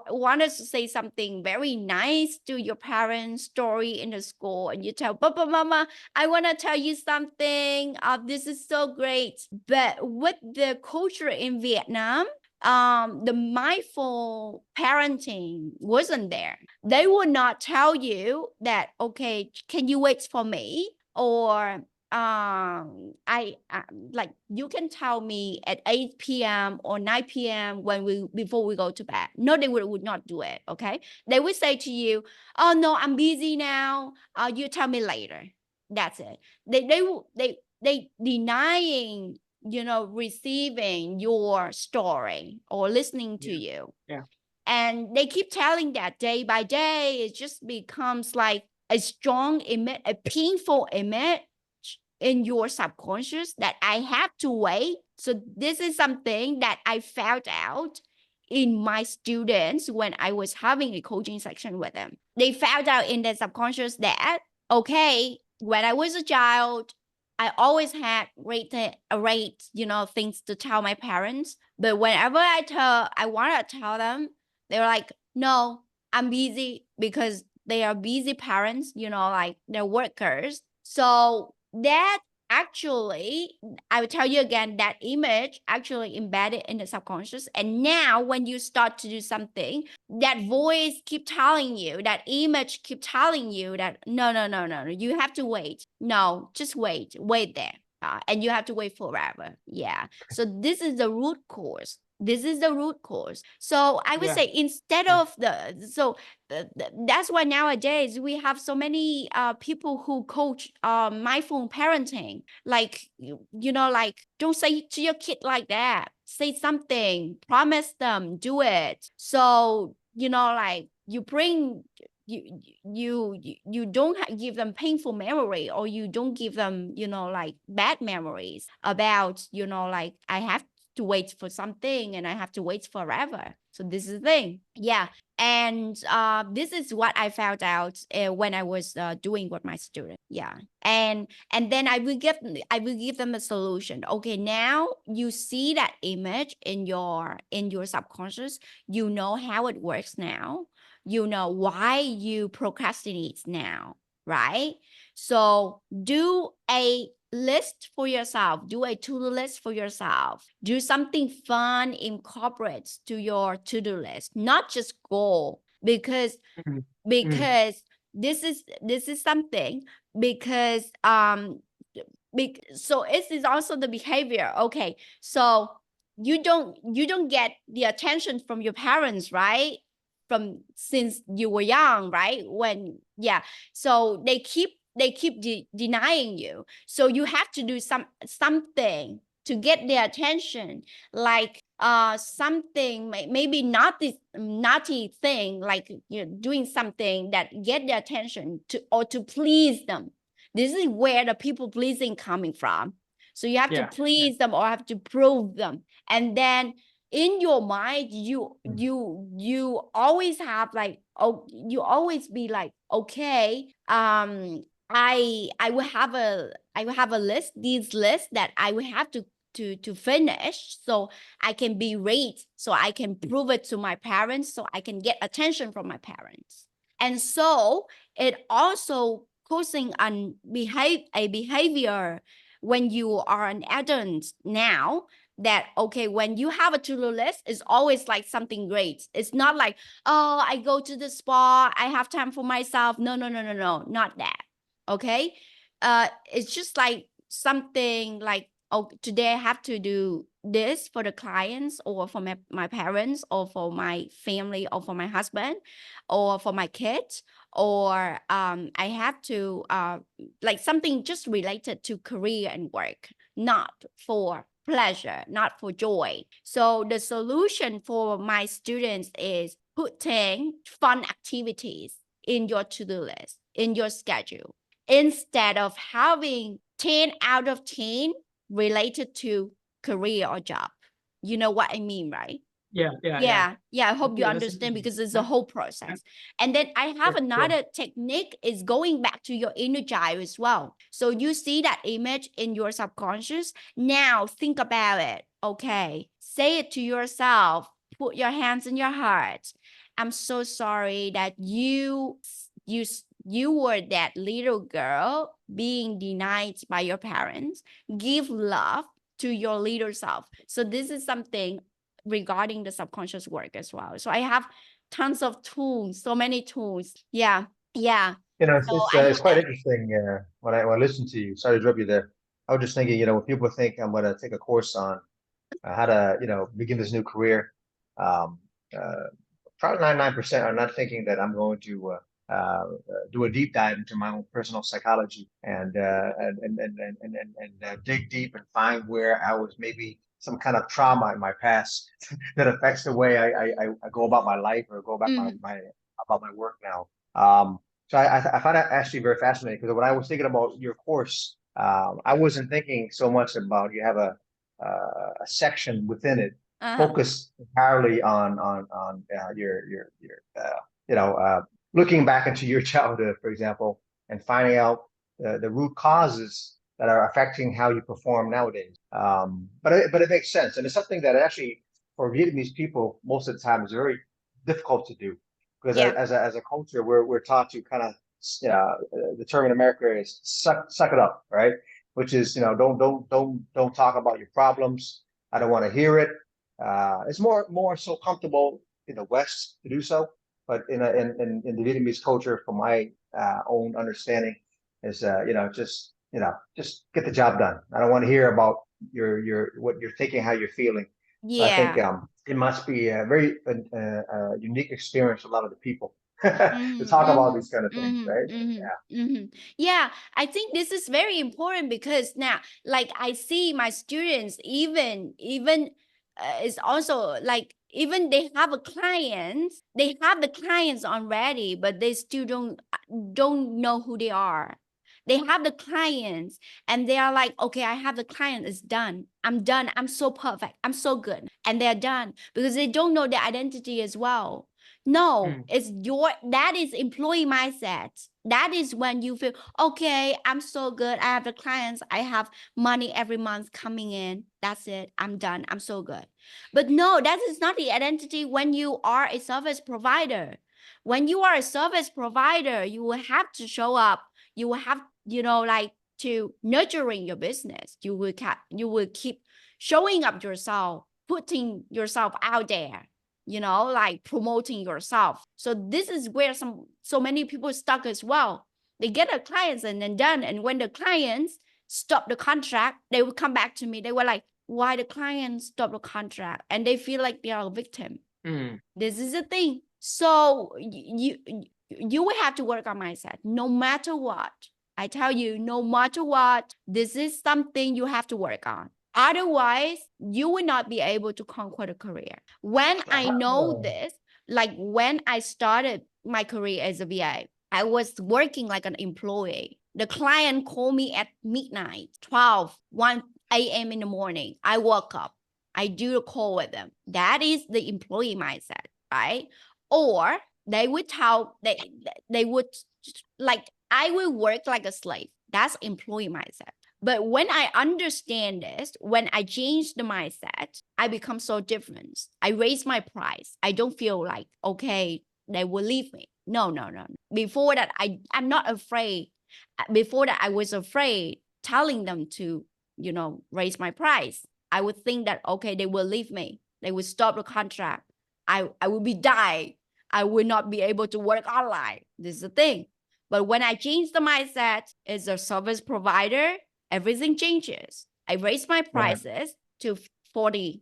wanted to say something very nice to your parents, story in the school, and you tell Papa, Mama, I want to tell you something. This is so great. But with the culture in Vietnam, the mindful parenting wasn't there. They would not tell you that, okay, can you wait for me? Or I like, you can tell me at 8 p.m. or 9 p.m. before we go to bed. No, they would not do it. Okay, they would say to you, oh no, I'm busy now, you tell me later. That's it. They denying, receiving your story or listening to you. Yeah. And they keep telling that day by day, it just becomes like a strong image, a painful image in your subconscious that I have to wait. So this is something that I found out in my students when I was having a coaching section with them. They found out in their subconscious that, okay, when I was a child, I always had great things to tell my parents. But whenever I want to tell them, they're like, no, I'm busy, because they are busy parents, like they're workers. So that actually, I will tell you again, that image actually embedded in the subconscious. And now when you start to do something, that voice keep telling you, that image keep telling you that no, you have to wait. No, just wait there. And you have to wait forever. Yeah. So this is the root cause. This is the root cause. So I would Yeah. say instead Yeah. of that's why nowadays we have so many people who coach mindful parenting. Like you know, like don't say to your kid like that. Say something, promise them, do it. So you know, like you bring you don't give them painful memory, or you don't give them, you know, like bad memories about, you know, like I have to wait for something and I have to wait forever. So this is the thing. Yeah. And this is what I found out when I was doing with my student. Yeah. And then I will give them a solution. Okay, now you see that image in your subconscious. You know how it works now. You know why you procrastinate now, right? So do a list for yourself. Do a to-do list for yourself. Do something fun, incorporate to your to-do list, not just goal. Because Mhm. this is something, because so it is also the behavior. Okay, so you don't get the attention from your parents, right? From since you were young, right? When yeah, so they keep denying you. So you have to do something to get their attention, like something maybe not this naughty thing, like you know, doing something that get their attention to, or to please them. This is where the people pleasing coming from. So you have to Yeah. please them, or have to prove them. And then in your mind, you always have like, oh, you always be like, okay, I will have a list, these lists that I will have to finish, so I can be rate, so I can prove it to my parents, so I can get attention from my parents. And so it also causing a behavior when you are an adult now, that okay, when you have a to-do list, it's always like something great. It's not like, oh, I go to the spa, I have time for myself. No, not that. Okay. It's just like something like, oh, today I have to do this for the clients, or for my parents, or for my family, or for my husband, or for my kids, or I have to like something just related to career and work, not for pleasure, not for joy. So the solution for my students is putting fun activities in your to-do list, in your schedule, instead of having 10 out of 10 related to career or job. You know what I mean, right? Yeah. Yeah. Yeah. Yeah, I hope you Okay, that's understand, interesting. because it's a Yeah. whole Yeah. process. And then I have Sure. Sure. another technique, is going back to your inner child as well. So you see that image in your subconscious. Now think about it. Okay, say it to yourself. Put your hands in your heart. I'm so sorry that you were that little girl being denied by your parents. Give love to your little self. So this is something regarding the subconscious work as well. So I have tons of tools, so many tools. Yeah. You know, So I it's hope quite that. interesting when I listen to you. Sorry to interrupt you there. I was just thinking, you know, when people think I'm going to take a course on how to, you know, begin this new career, um, uh, probably 99% are not thinking that I'm going to do a deep dive into my own personal psychology and dig deep and find where I was maybe some kind of trauma in my past that affects the way I go about my life or go about Mm, my about my work now. So I find that actually very fascinating, because when I was thinking about your course, I wasn't thinking so much about you have a section within it uh-huh. focused entirely on your you know looking back into your childhood, for example, and finding out the root causes that are affecting how you perform nowadays. But it makes sense, and it's something that actually for Vietnamese people most of the time is very difficult to do, because Yeah. as a culture we're taught to kind of the term in America is suck it up, right? which is, don't talk about your problems. I don't want to hear it. It's more so comfortable in the West to do so, but in the Vietnamese culture, from my own understanding, is just get the job done. I don't want to hear about your what you're thinking, how you're feeling. So I think Yeah. it must be a very unique experience for a lot of the people to talk about these kind of things, right? Yeah, I think this is very important because now, like I see my students, even it's also like even they have a client, they have the clients already, but they still don't know who they are. They have the clients and they are like, okay, I have the client, it's done. I'm done. I'm so perfect. I'm so good. And they're done because they don't know their identity as well. No, it's that is employee mindset. That is when you feel, okay, I'm so good. I have the clients. I have money every month coming in. That's it. I'm done. I'm so good. But no, that is not the identity when you are a service provider. When you are a service provider, you will have to show up. You will have, like to nurturing your business. You will keep showing up yourself, putting yourself out there, like promoting yourself. So this is where so many people stuck as well. They get a clients and then done. And when the clients stop the contract, they will come back to me. They were like, why the client stop the contract? And they feel like they are a victim. This is the thing. So you will have to work on mindset no matter what. I tell you, no matter what, this is something you have to work on. Otherwise, you will not be able to conquer the career. When I know this, like when I started my career as a VA, I was working like an employee. The client called me at midnight, 1 a.m. in the morning. I woke up. I do a call with them. That is the employee mindset, right? Or they would they would like, I will work like a slave. That's employee mindset. But when I understand this, when I change the mindset, I become so different. I raise my price. I don't feel like, okay, they will leave me. No. Before that, I'm not afraid. Before that, I was afraid telling them to, raise my price. I would think that, okay, they will leave me. They will stop the contract. I will be die. I will not be able to work online. This is the thing. But when I change the mindset as a service provider, everything changes. I raise my prices to $40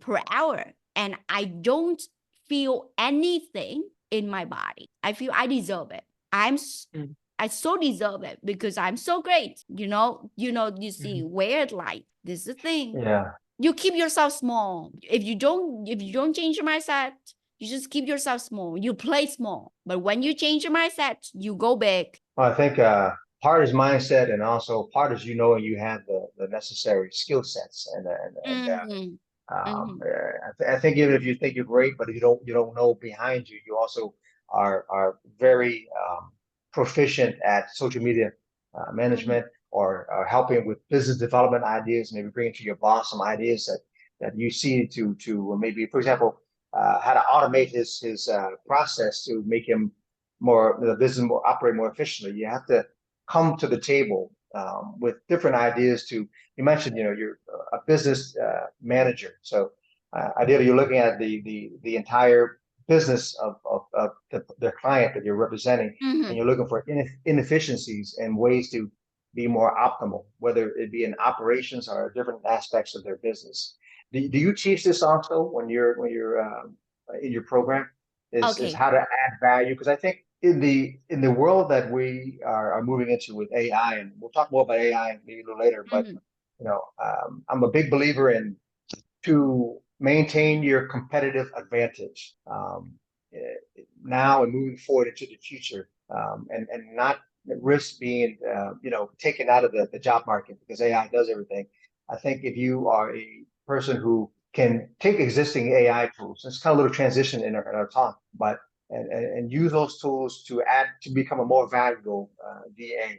per hour, and I don't feel anything in my body. I feel I deserve it. I so deserve it because I'm so great. You see weird light. This is the thing. Yeah. You keep yourself small. If you don't change your mindset, you just keep yourself small. You play small. But when you change your mindset, you go big. Well, I think part is mindset, and also part is you have the necessary skill sets, I think even if you think you're great, but you don't know behind you, you also are very proficient at social media management, or helping with business development ideas, maybe bringing to your boss some ideas that you see to maybe, for example, how to automate his process to make him the business operate more efficiently. You have to come to the table with different ideas. You mentioned, you're a business manager, so ideally you're looking at the entire business of the client that you're representing, and you're looking for inefficiencies and ways to be more optimal, whether it be in operations or different aspects of their business. Do you teach this also when you're in your program? Is Okay. how to add value? Because I think in the world that we are moving into with AI, and we'll talk more about AI maybe a little later, but I'm a big believer in to maintain your competitive advantage now and moving forward into the future, and not risk being taken out of the job market because AI does everything. I think if you are a person who can take existing AI tools, it's kind of a little transition in our talk, but and use those tools to become a more valuable VA.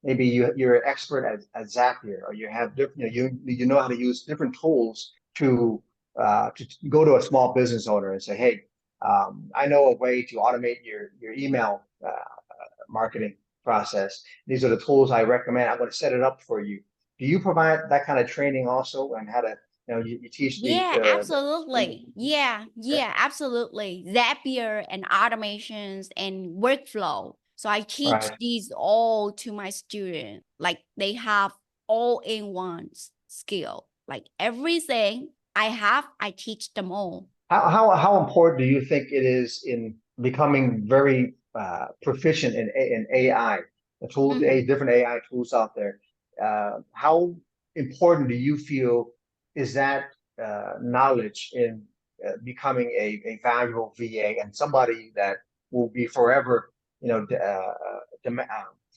Maybe you're an expert at Zapier, or you have different, you know how to use different tools to go to a small business owner and say, hey, I know a way to automate your email marketing. process. These are the tools I recommend. I'm going to set it up for you. Do you provide that kind of training also, and how to, you teach Yeah, absolutely. Okay. Yeah, absolutely. Zapier and automations and workflow. So I teach Right. these all to my students. Like they have all in one skill. Like everything I have, I teach them all. How important do you think it is in becoming very proficient in AI, the tools, Mhm. different AI tools out there? How important do you feel is that knowledge in becoming a valuable VA and somebody that will be forever,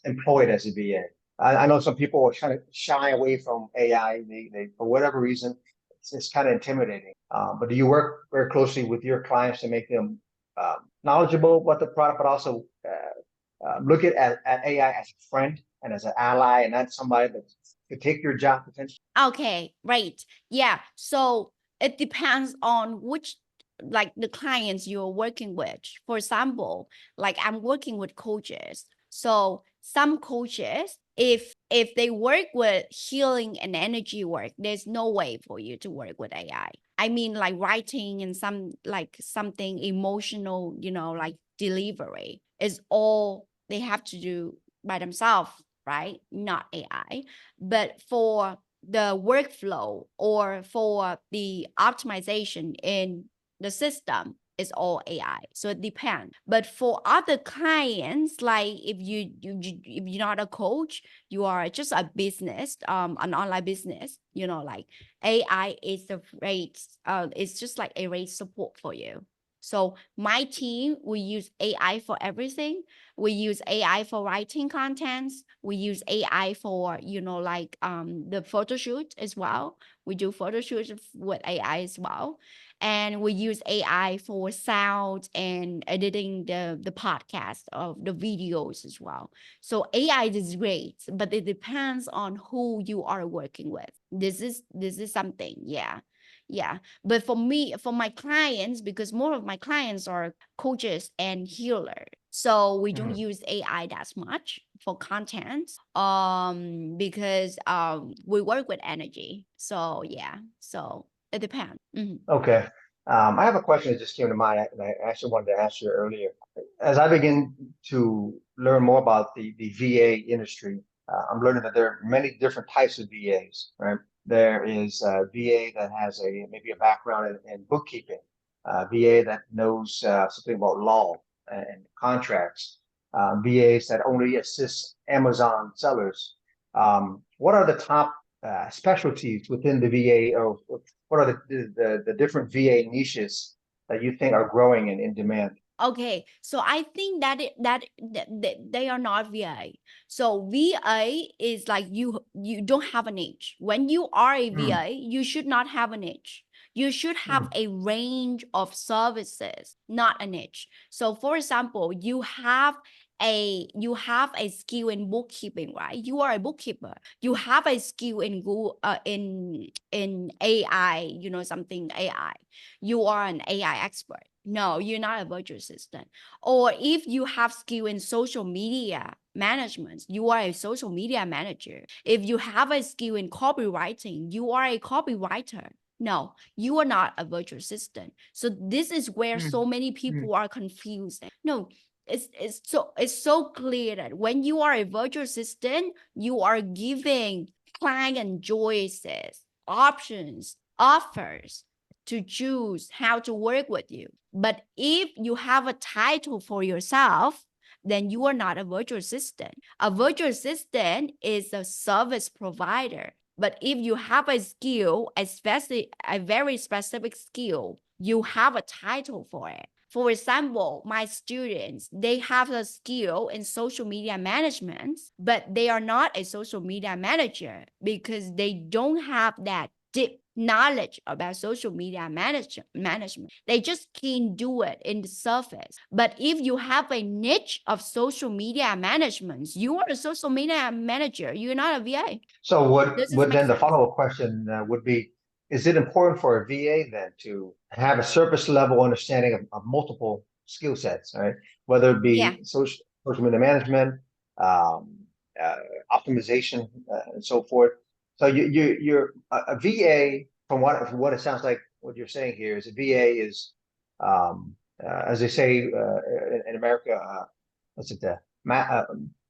employed as a VA? I know some people are trying to shy away from AI. They for whatever reason, it's kind of intimidating. But do you work very closely with your clients to make them knowledgeable about the product, but also look at AI as a friend and as an ally, and not somebody that could take your job potentially? Okay, right. Yeah. So it depends on which, like the clients you're working with. For example, like I'm working with coaches. So some coaches, if they work with healing and energy work, there's no way for you to work with AI. I mean, like writing and some like something emotional, like delivery is all they have to do by themselves, right? Not AI. But for the workflow or for the optimization in the system is all AI. So it depends. But for other clients, like if you're not a coach, you are just a business, an online business, like AI is the rate, it's just like a rate support for you. So my team, we use AI for everything. We use AI for writing contents. We use AI for, the photo shoot as well. We do photo shoots with AI as well. And we use AI for sound and editing the podcast of the videos as well. So AI is great, but it depends on who you are working with. This is something, yeah. Yeah. But for me, for my clients, because more of my clients are coaches and healers, so we don't use AI that much for content. Because we work with energy. So yeah. So it depends. Okay. I have a question that just came to mind, and I actually wanted to ask you earlier. As I begin to learn more about the VA industry, I'm learning that there are many different types of VAs, right? There is a VA that has maybe a background in bookkeeping, VA that knows something about law and contracts, VAs that only assist Amazon sellers. What are the top specialties within the VA, or what are the different VA niches that you think are growing and in demand? Okay, so I think that they are not VA. So VA is like you don't have a niche. When you are a Mm, VA, you should not have a niche. You should have mm, a range of services, not a niche. So for example, you have a skill in bookkeeping, right? You are a bookkeeper. You have a skill in Google, in AI, something AI. You are an AI expert. No, you're not a virtual assistant. Or if you have skill in social media management, you are a social media manager. If you have a skill in copywriting, you are a copywriter. No, you are not a virtual assistant. So this is where so many people are confused. No, it's so clear that when you are a virtual assistant, you are giving client choices, options, offers to choose how to work with you. But if you have a title for yourself, then you are not a virtual assistant. A virtual assistant is a service provider. But if you have a skill, especially a very specific skill, you have a title for it. For example, my students, they have a skill in social media management, but they are not a social media manager because they don't have that deep knowledge about social media management. They just can't do it in the surface. But if you have a niche of social media management, you are a social media manager. You're not a VA. So what Does this would make then the sense? follow-up question would be, is it important for a VA then to have a surface level understanding of multiple skill sets, right? Whether it Yeah. be social media management, um, optimization, and so forth. So you're a VA, from what it sounds like, what you're saying here is a VA is, as they say in America, what's it,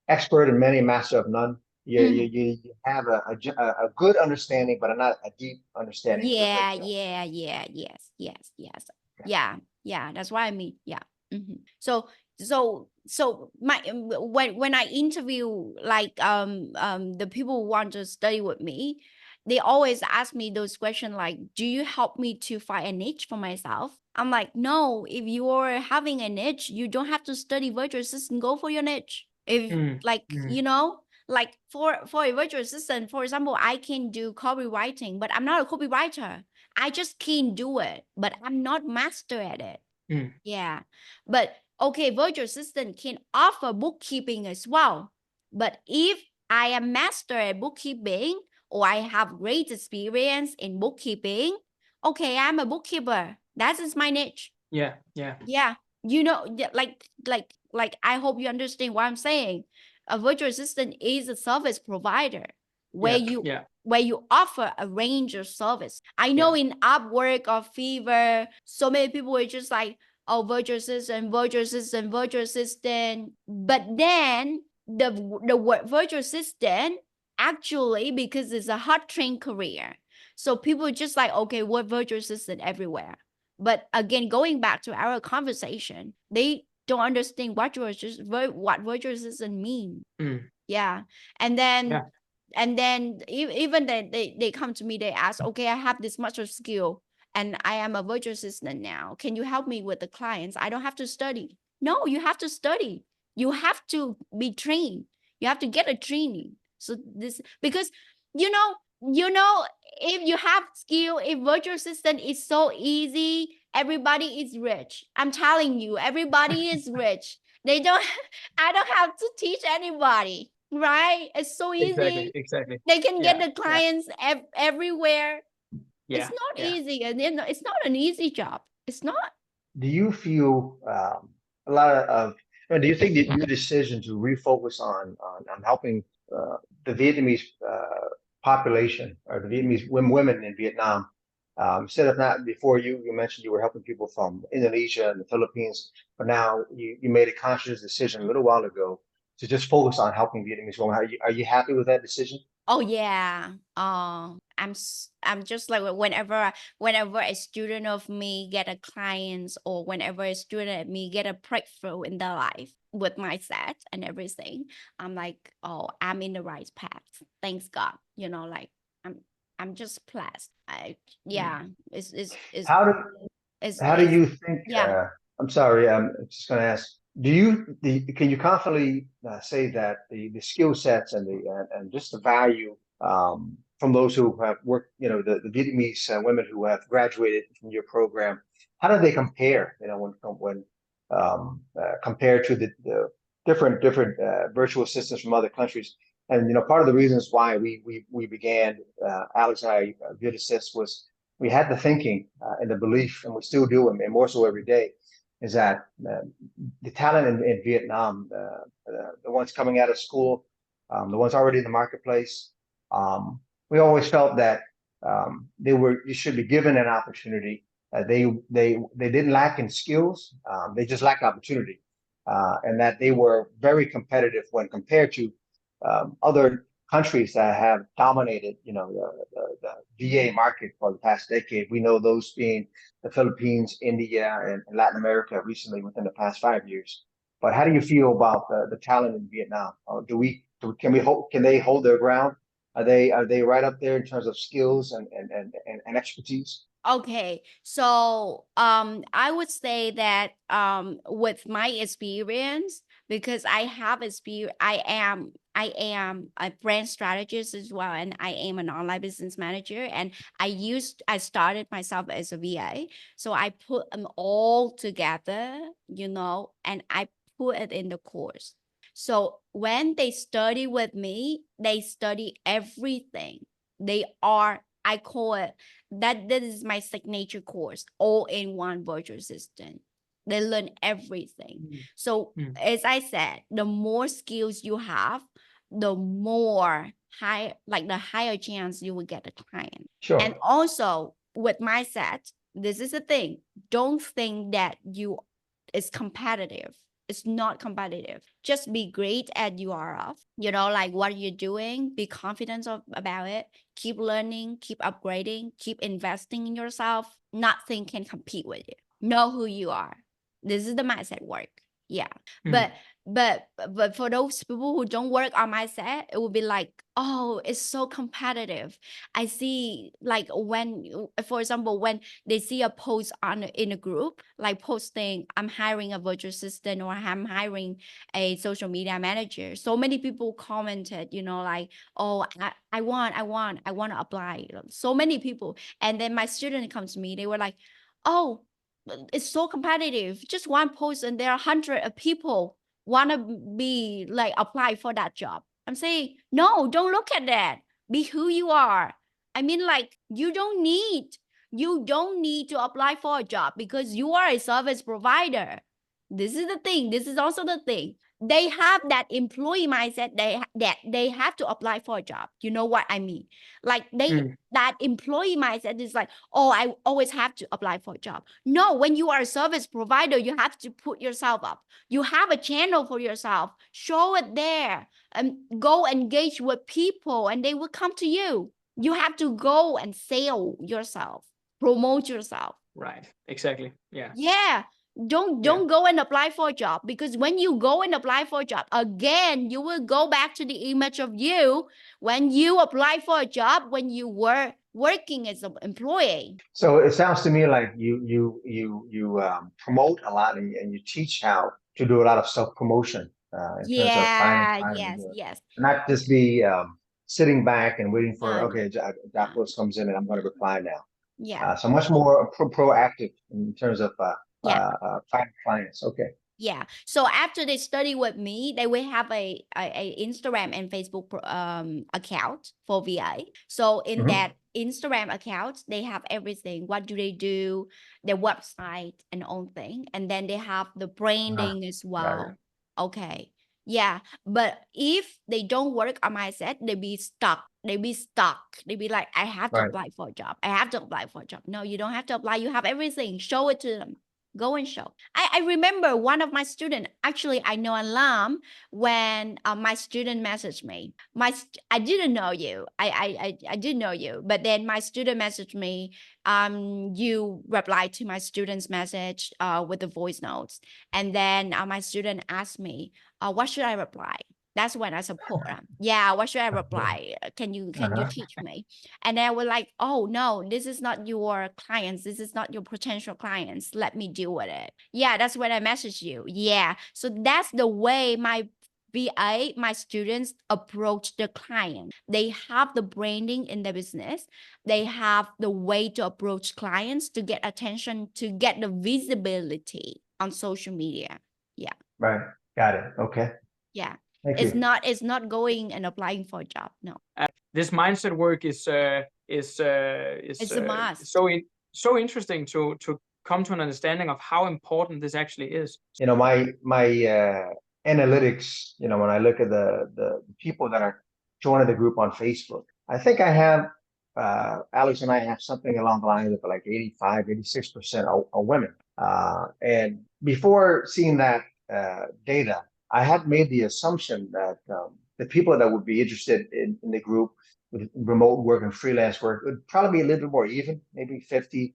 expert in many, master of none. You have a good understanding, but not a deep understanding of your job. Yes. Yeah. That's what I mean. Yeah. So my when I interview like the people who want to study with me, they always ask me those questions like, do you help me to find a niche for myself? I'm like, no, if you're having a niche, you don't have to study virtual assistant, go for your niche. If like like for a virtual assistant, for example, I can do copywriting, but I'm not a copywriter. I just can do it, but I'm not master at it. Yeah. But okay, virtual assistant can offer bookkeeping as well. But if I am master at bookkeeping or I have great experience in bookkeeping, okay, I'm a bookkeeper. That is my niche. Yeah. Yeah. Like I hope you understand what I'm saying. A virtual assistant is a service provider where you offer a range of service. I know in Upwork or Fiverr, so many people are just like, oh, virtual assistant. But then the word virtual assistant actually, because it's a hot trend career, so people just like, okay, what virtual assistant everywhere. But again, going back to our conversation, they don't understand what virtual assistant mean. Yeah. And then even they come to me, they ask, okay, I have this much of skill and I am a virtual assistant now. Can you help me with the clients? I don't have to study. No, you have to study. You have to be trained. You have to get a training. So this, because you know, if you have skill, if virtual assistant is so easy, everybody is rich. I'm telling you, everybody is rich. They don't, I don't have to teach anybody, right? It's so easy. Exactly. They can get the clients everywhere. It's not Yeah. easy, and it's not an easy job. It's not. Do you feel a lot of, do you think that your decision to refocus on helping the Vietnamese population, or the Vietnamese women in Vietnam, instead of, not before, you mentioned you were helping people from Indonesia and the Philippines, but now you made a conscious decision a little while ago to just focus on helping Vietnamese women. Are you happy with that decision? Oh yeah. I'm just like, whenever a student of me get a clients, or whenever a student of me get a breakthrough in their life with my set and everything, I'm like, oh, I'm in the right path. Thanks God. Like I'm just blessed. Yeah. How do How do It's you think? yeah. I'm sorry, I'm just going to ask. Can you confidently say that the skill sets and and just the value from those who have worked, the Vietnamese women who have graduated from your program, how do they compare? When compared to the different virtual assistants from other countries. And part of the reasons why we began, Alex and I, VietAssist, was we had the thinking and the belief, and we still do, and more so every day, is that the talent in Vietnam, the ones coming out of school, the ones already in the marketplace, we always felt that you should be given an opportunity. They didn't lack in skills, they just lacked opportunity, and that they were very competitive when compared to other countries that have dominated, the VA market for the past decade. We know those being the Philippines, India, and Latin America recently within the past 5 years. But how do you feel about the talent in Vietnam? Can they hold their ground? Are they right up there in terms of skills and expertise? Okay, so I would say that with my experience, because I have experience, I am a brand strategist as well, and I am an online business manager, and I started myself as a VA, so I put them all together, and I put it in the course. So when they study with me, they study everything. I call it that is my signature course, all in one virtual assistant. They learn everything. Mm. So Mm. as I said, the more skills you have, the more the higher chance you will get a client. Sure. And also with mindset, this is the thing. Don't think that it's competitive. It's not competitive. Just be great at you are of, like what you're doing, be confident about it, keep learning, keep upgrading, keep investing in yourself. Nothing can compete with you. Know who you are. This is the mindset work. Yeah. Mm. But for those people who don't work on mindset, it will be like, oh, it's so competitive. I see, like, when, for example, when they see a post in a group, like posting, I'm hiring a virtual assistant or I'm hiring a social media manager. So many people commented, like, oh, I want to apply. So many people. And then my student comes to me, they were like, oh, it's so competitive. Just one post and there are hundreds of people want to be like apply for that job. I'm saying, no, don't look at that. Be who you are. I mean, like, you don't need to apply for a job because you are a service provider. This is the thing. This is also the thing. They have that employee mindset that they have to apply for a job. You know what I mean? Like that employee mindset is like, oh, I always have to apply for a job. No, when you are a service provider, you have to put yourself up. You have a channel for yourself. Show it there and go engage with people and they will come to you. You have to go and sell yourself, promote yourself. Right. Exactly. Yeah. Yeah. Don't go and apply for a job, because when you go and apply for a job, again, you will go back to the image of you when you apply for a job when you were working as an employee. So it sounds to me like you promote a lot and you teach how to do a lot of self-promotion in terms of finding work. Yes. Not just be sitting back and waiting for, No, okay, job post comes in and I'm going to reply now. yeah. So much more proactive in terms of Yeah. finding clients. Okay. Yeah. So after they study with me, they will have a Instagram and Facebook account for VA. So in that Instagram account, they have everything. What do they do? Their website and own thing. And then they have the branding as well. Okay. Yeah. But if they don't work on mindset, they be stuck. They be stuck. They be like, I have to apply for a job. I have to apply for a job. No, you don't have to apply. You have everything. Show it to them. Go and show. I remember one of my students, actually, I know alum, when my student messaged me. I didn't know you. I didn't know you. But then my student messaged me. You replied to my student's message with the voice notes. And then my student asked me, what should I reply? That's when I support them. Yeah, what should I reply? Can you teach me? And then we're like, oh no, this is not your clients. This is not your potential clients. Let me deal with it. Yeah, that's when I message you. Yeah. So that's the way my VA, my students approach the client. They have the branding in the business. They have the way to approach clients to get attention, to get the visibility on social media. Yeah. Right. Got it. Okay. Yeah. Thank It's you. not going and applying for a job. No. This mindset work is It's a must. so interesting to come to an understanding of how important this actually is. You know, my analytics, you know, when I look at the people that are joining the group on Facebook, I think I have Alex and I have something along the lines of like 85, 86% are women. And before seeing that data, I had made the assumption that the people that would be interested in the group with remote work and freelance work would probably be a little bit more even, maybe 50-50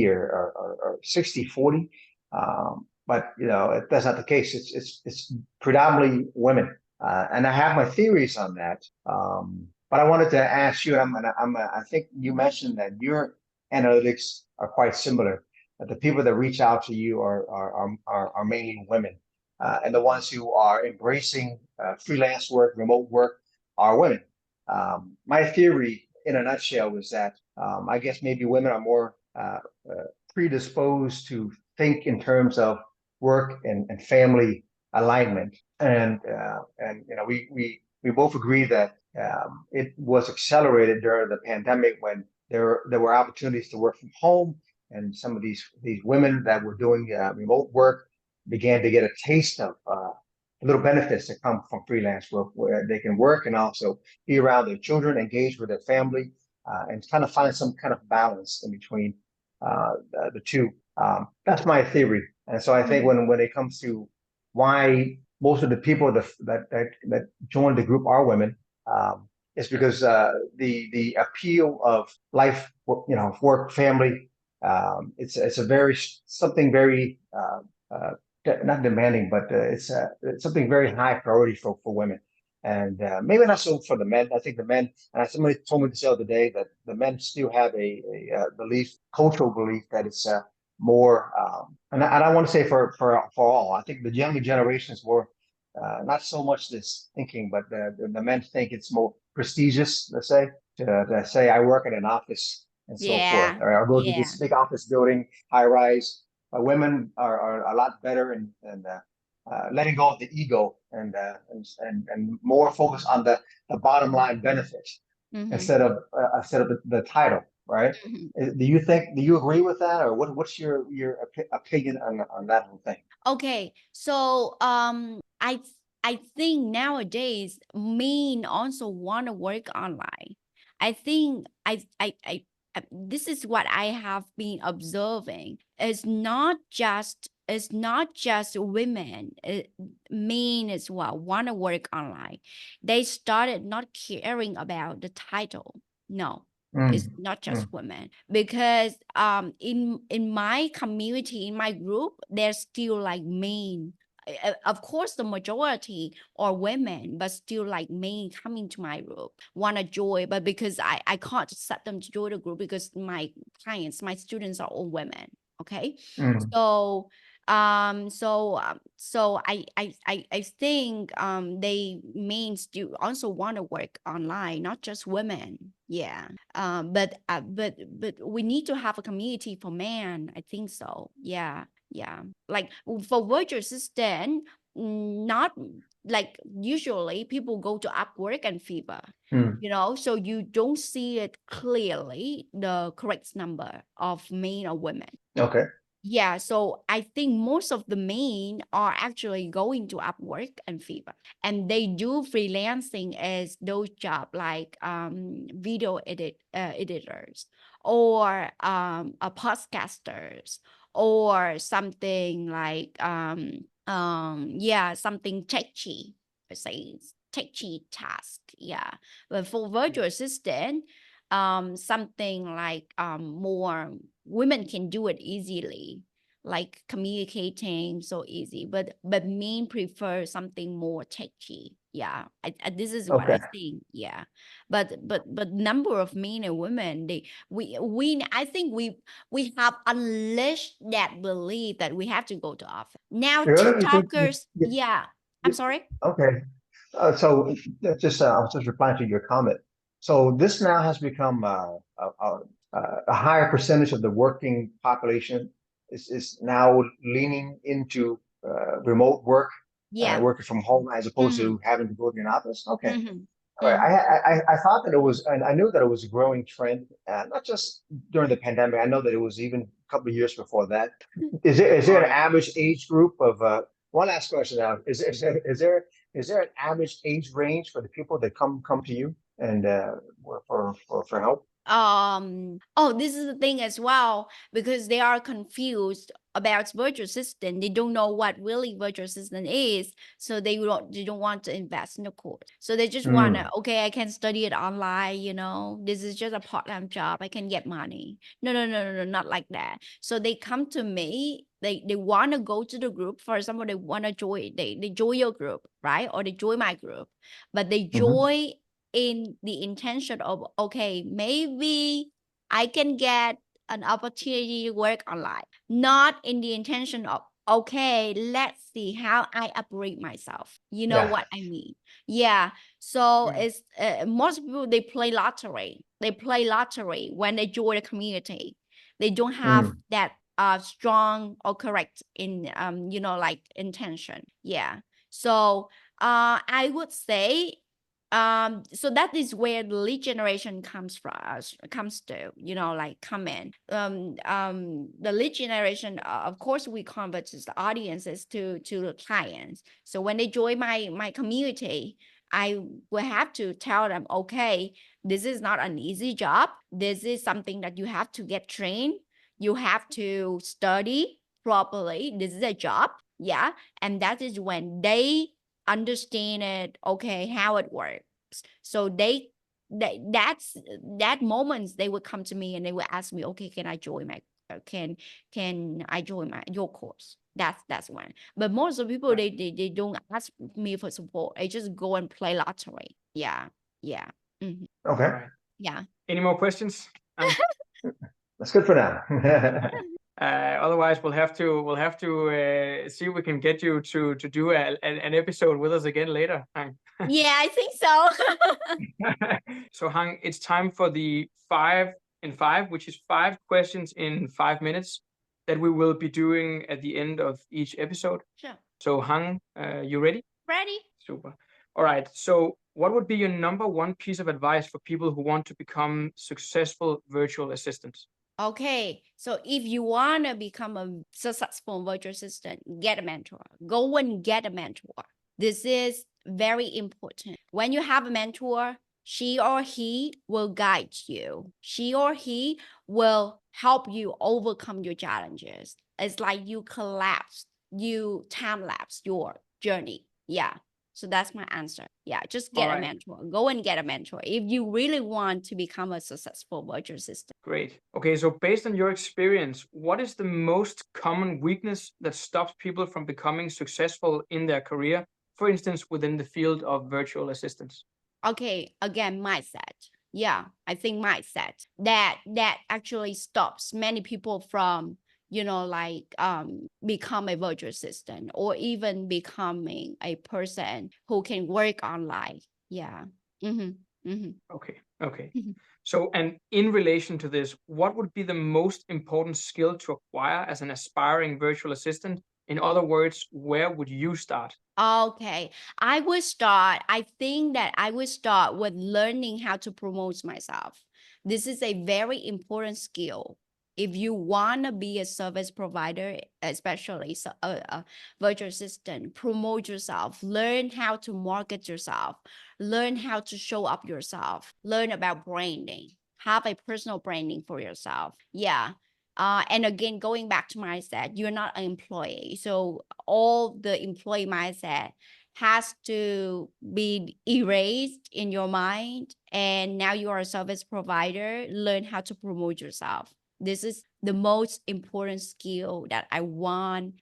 or 60-40. But you know, that's not the case. It's predominantly women, and I have my theories on that. But I wanted to ask you. I think you mentioned that your analytics are quite similar. That the people that reach out to you are mainly women, and the ones who are embracing freelance work, remote work, are women. My theory, in a nutshell, was that I guess maybe women are more predisposed to think in terms of work and family alignment, and you know, we both agree that it was accelerated during the pandemic when there were opportunities to work from home, and some of these women that were doing remote work began to get a taste of little benefits that come from freelance work, where they can work and also be around their children, engage with their family, and kind of find some kind of balance in between the two. That's my theory. And so I think when it comes to why most of the people that join the group are women, it's because the appeal of life, work, family, it's a very something very not demanding, but it's something very high priority for women. And maybe not so for the men. I think the men, and somebody told me this the other day, that the men still have a belief, cultural belief, that it's more, and I don't want to say for all. I think the younger generations were not so much this thinking, but the men think it's more prestigious, let's say, to say I work in an office and so forth, Yeah. or I go to Yeah. this big office building, high rise. Women are a lot better in letting go of the ego and more focus on the bottom line benefit instead of the title, right? Do you agree with that, or what's your opinion on that whole thing? Okay, so I think nowadays men also want to work online. I think this is what I have been observing. It's not just women, men as well want to work online. They started not caring about the title. No, it's not just women, because in my community, in my group, there's still like men. Of course the majority are women, but still like men coming to my group want to join, but because I can't set them to join the group because my clients, my students are all women. Okay. So I think they means you also want to work online, not just women. Yeah. But we need to have a community for men. I think so. Yeah. Yeah. Like for virtual assistant, not like usually people go to Upwork and Fiverr, so you don't see it clearly the correct number of men or women. Okay. Yeah, so I think most of the men are actually going to Upwork and Fiverr, and they do freelancing as those jobs like video editors, or podcasters, or something like something techy, say techy task. Yeah, but for virtual assistant, something like more women can do it easily, like communicating so easy, but men prefer something more techy. Yeah, this is what I Okay. think. Yeah, but number of men and women, we I think we have unleashed that belief that we have to go to office now. Really? You think? TikTokers, yeah, I'm sorry. Okay. So I was just replying to your comment. So this now has become a higher percentage of the working population is now leaning into remote work, Yeah. working from home as opposed to having to go to an office. Okay. All right. Mhm. I thought that it was, and I knew that it was a growing trend, not just during the pandemic. I know that it was even a couple of years before that. Is there an average age group of one last question now? Is there an average age range for the people that come to you and for help? This is the thing as well, because they are confused about virtual assistant. They don't know what really virtual assistant is, so they don't want to invest in the course. So they just want to, okay, I can study it online, this is just a part-time job, I can get money. No, not like that. So they come to me, they want to go to the group. For example, they want to join, they join your group, right? Or they join my group, but they join in the intention of, okay, maybe I can get an opportunity to work online, not in the intention of, okay, let's see how I operate myself. You know Yeah. what I mean? Yeah. So it's most people, they play lottery. They play lottery when they join a community. They don't have that strong or correct in like intention. Yeah. So I would say So that is where the lead generation comes to, like come in. The lead generation, of course, we convert the audiences to the clients. So when they join my community, I will have to tell them, okay, this is not an easy job. This is something that you have to get trained. You have to study properly. This is a job. Yeah. And that is when they understand it, okay, how it works. So that's that moments they would come to me and they would ask me, okay, can I join your course? That's when. But most of the people, they don't ask me for support. They just go and play lottery. Yeah. Okay. All right. Yeah. Any more questions? That's good for now. Otherwise, we'll have to see if we can get you to do an episode with us again later, Hang. Yeah, I think so. So, Hang, it's time for the 5 in 5, which is 5 questions in 5 minutes that we will be doing at the end of each episode. Sure. So, Hang, you ready? Ready. Super. All right. So, what would be your number 1 piece of advice for people who want to become successful virtual assistants? Okay, so if you want to become a successful virtual assistant, get a mentor. Go and get a mentor. This is very important. When you have a mentor, she or he will guide you. She or he will help you overcome your challenges. It's like you time lapse your journey. Yeah. So that's my answer. Yeah, just get a mentor. Go and get a mentor if you really want to become a successful virtual assistant. Great. Okay, so based on your experience, what is the most common weakness that stops people from becoming successful in their career, for instance, within the field of virtual assistants? Okay, again, mindset. Yeah, I think mindset that actually stops many people from become a virtual assistant or even becoming a person who can work online. Yeah. Okay. So, and in relation to this, what would be the most important skill to acquire as an aspiring virtual assistant? In other words, where would you start? Okay, I think that I will start with learning how to promote myself. This is a very important skill. If you want to be a service provider, especially a virtual assistant, promote yourself, learn how to market yourself, learn how to show up yourself, learn about branding, have a personal branding for yourself. Yeah. And again, going back to mindset, you're not an employee. So all the employee mindset has to be erased in your mind. And now you are a service provider. Learn how to promote yourself. This is the most important skill that I want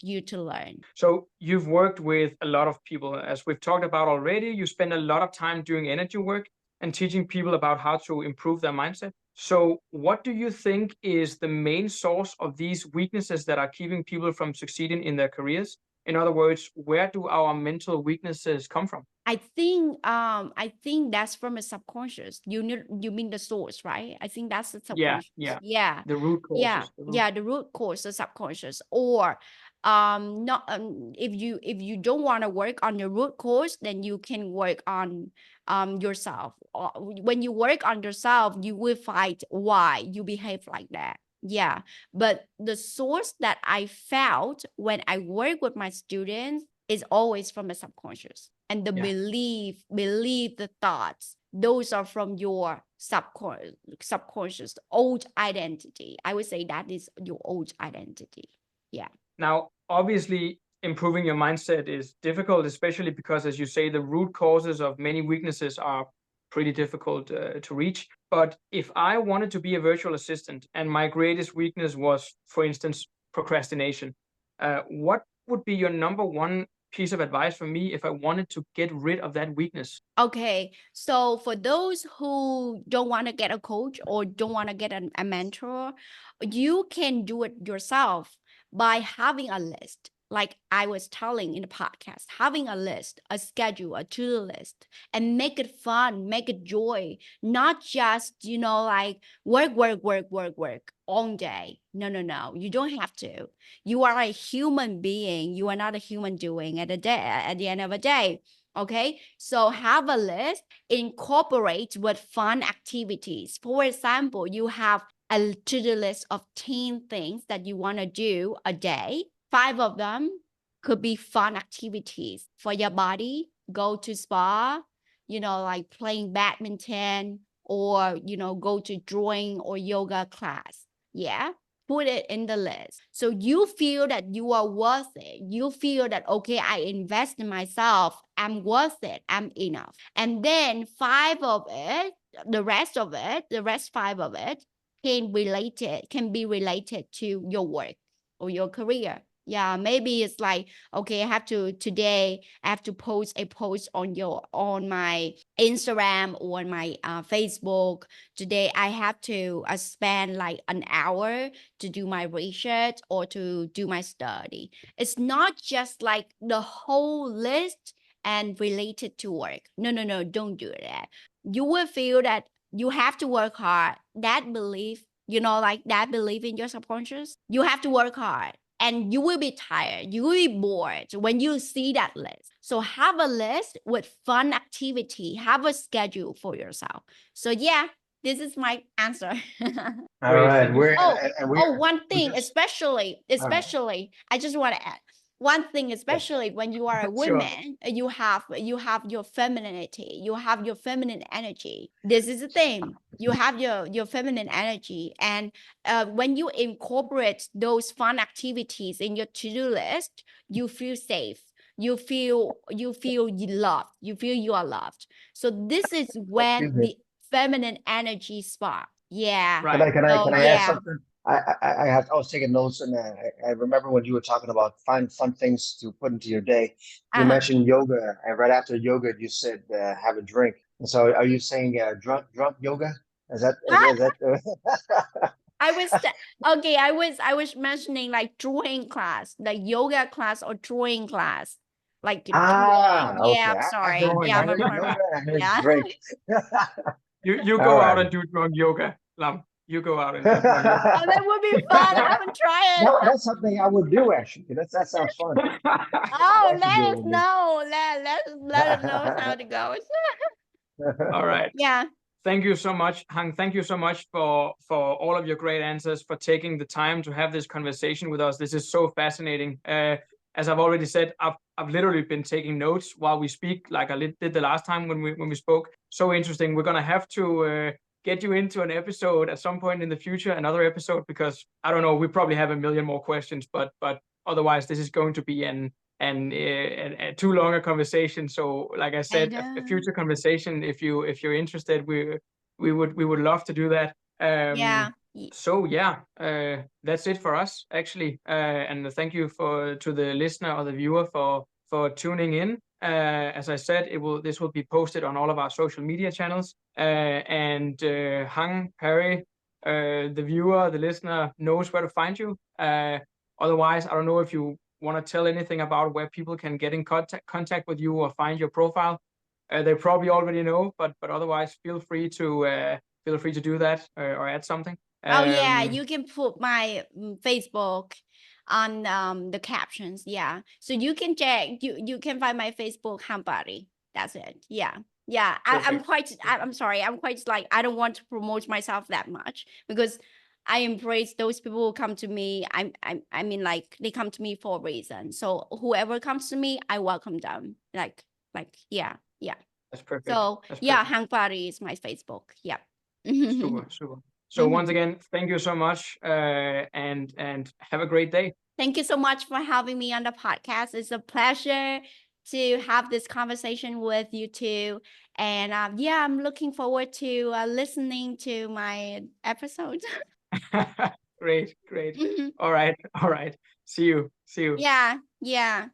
you to learn. So you've worked with a lot of people. As we've talked about already, you spend a lot of time doing energy work and teaching people about how to improve their mindset. So what do you think is the main source of these weaknesses that are keeping people from succeeding in their careers? In other words, where do our mental weaknesses come from? I think that's from a subconscious. You mean the source, right? I think that's the subconscious. Yeah. The root causes. The root cause, the subconscious. Or not if you don't want to work on the root cause, then you can work on yourself. When you work on yourself, you will find why you behave like that. Yeah. But the source that I felt when I work with my students is always from the subconscious. And the belief, the thoughts, those are from your subconscious, old identity. I would say that is your old identity. Yeah. Now, obviously, improving your mindset is difficult, especially because, as you say, the root causes of many weaknesses are pretty difficult to reach. But if I wanted to be a virtual assistant and my greatest weakness was, for instance, procrastination, what would be your number 1 piece of advice for me if I wanted to get rid of that weakness? Okay, so for those who don't want to get a coach or don't want to get a mentor, you can do it yourself by having a list. Like I was telling in the podcast, having a list, a schedule, a to-do list, and make it fun, make it joy, not just, work all day. No. You don't have to. You are a human being. You are not a human doing at the end of the day. Okay, so have a list, incorporate with fun activities. For example, you have a to-do list of 10 things that you want to do a day. 5 of them could be fun activities for your body. Go to spa, like playing badminton, or, go to drawing or yoga class. Yeah. Put it in the list. So you feel that you are worth it. You feel that, okay, I invest in myself. I'm worth it. I'm enough. And then the rest 5 of it can be related to your work or your career. Yeah, maybe it's like, okay, today I have to post a post on my Instagram or on my Facebook. Today I have to spend like an hour to do my research or to do my study. It's not just like the whole list and related to work. No, don't do that. You will feel that you have to work hard. That belief, like that belief in your subconscious, you have to work hard. And you will be tired. You will be bored when you see that list. So have a list with fun activity. Have a schedule for yourself. So yeah, this is my answer. All Great. right, Thank you. One we thing, just- especially, I just want to add one thing, especially when you are a Sure. woman, you have your femininity, you have your feminine energy. This is the thing. You have your feminine energy, and when you incorporate those fun activities in your to-do list, you feel safe. You feel loved. You feel you are loved. So this is when the feminine energy spark. Yeah. Right. Can I add Yeah. something? I was taking notes, and I remember when you were talking about find fun things to put into your day. You mentioned yoga, and right after yoga, you said have a drink. And so, are you saying drunk yoga? Is that? I was mentioning like drawing class, like yoga class or drawing class. Like drawing. Yeah, Okay. I'm I sorry. heard, Yeah, I I'm heard a yoga. I heard yeah. drink. You All go out right. and do drunk yoga, Lam. You go out and do drunk yoga. Oh, that would be fun. I haven't tried it. That's something I would do actually. That sounds fun. Oh, Wife would do let it us with me. know. Let us know how it goes. All right. Yeah. Thank you so much, Hang. Thank you so much for all of your great answers, for taking the time to have this conversation with us. This is so fascinating. As I've already said, I've literally been taking notes while we speak, like I did the last time when we spoke. So interesting. We're gonna have to get you into an episode at some point in the future, another episode, because I don't know, we probably have a million more questions, but otherwise this is going to be a too long a conversation. So like I said, a future conversation, if you're interested, we would love to do that. Yeah. So yeah, that's it for us actually. And thank you to the listener or the viewer for tuning in. As I said, this will be posted on all of our social media channels. And Hang Pari, the viewer, the listener knows where to find you. Otherwise, I don't know if you want to tell anything about where people can get in contact with you or find your profile. They probably already know, but otherwise, feel free to do that or add something. Oh yeah, you can put my Facebook on the captions. Yeah, so you can check. You can find my Facebook Hang Pari. That's it. Yeah. Yeah, I'm sorry. I'm quite like, I don't want to promote myself that much because I embrace those people who come to me. I mean, like, they come to me for a reason. So whoever comes to me, I welcome them. Like, yeah. That's perfect. So yeah, Hang Pari is my Facebook. Yeah. Super. So once again, thank you so much, and have a great day. Thank you so much for having me on the podcast. It's a pleasure to have this conversation with you too. And yeah, I'm looking forward to listening to my episodes. Great. All right. See you. Yeah.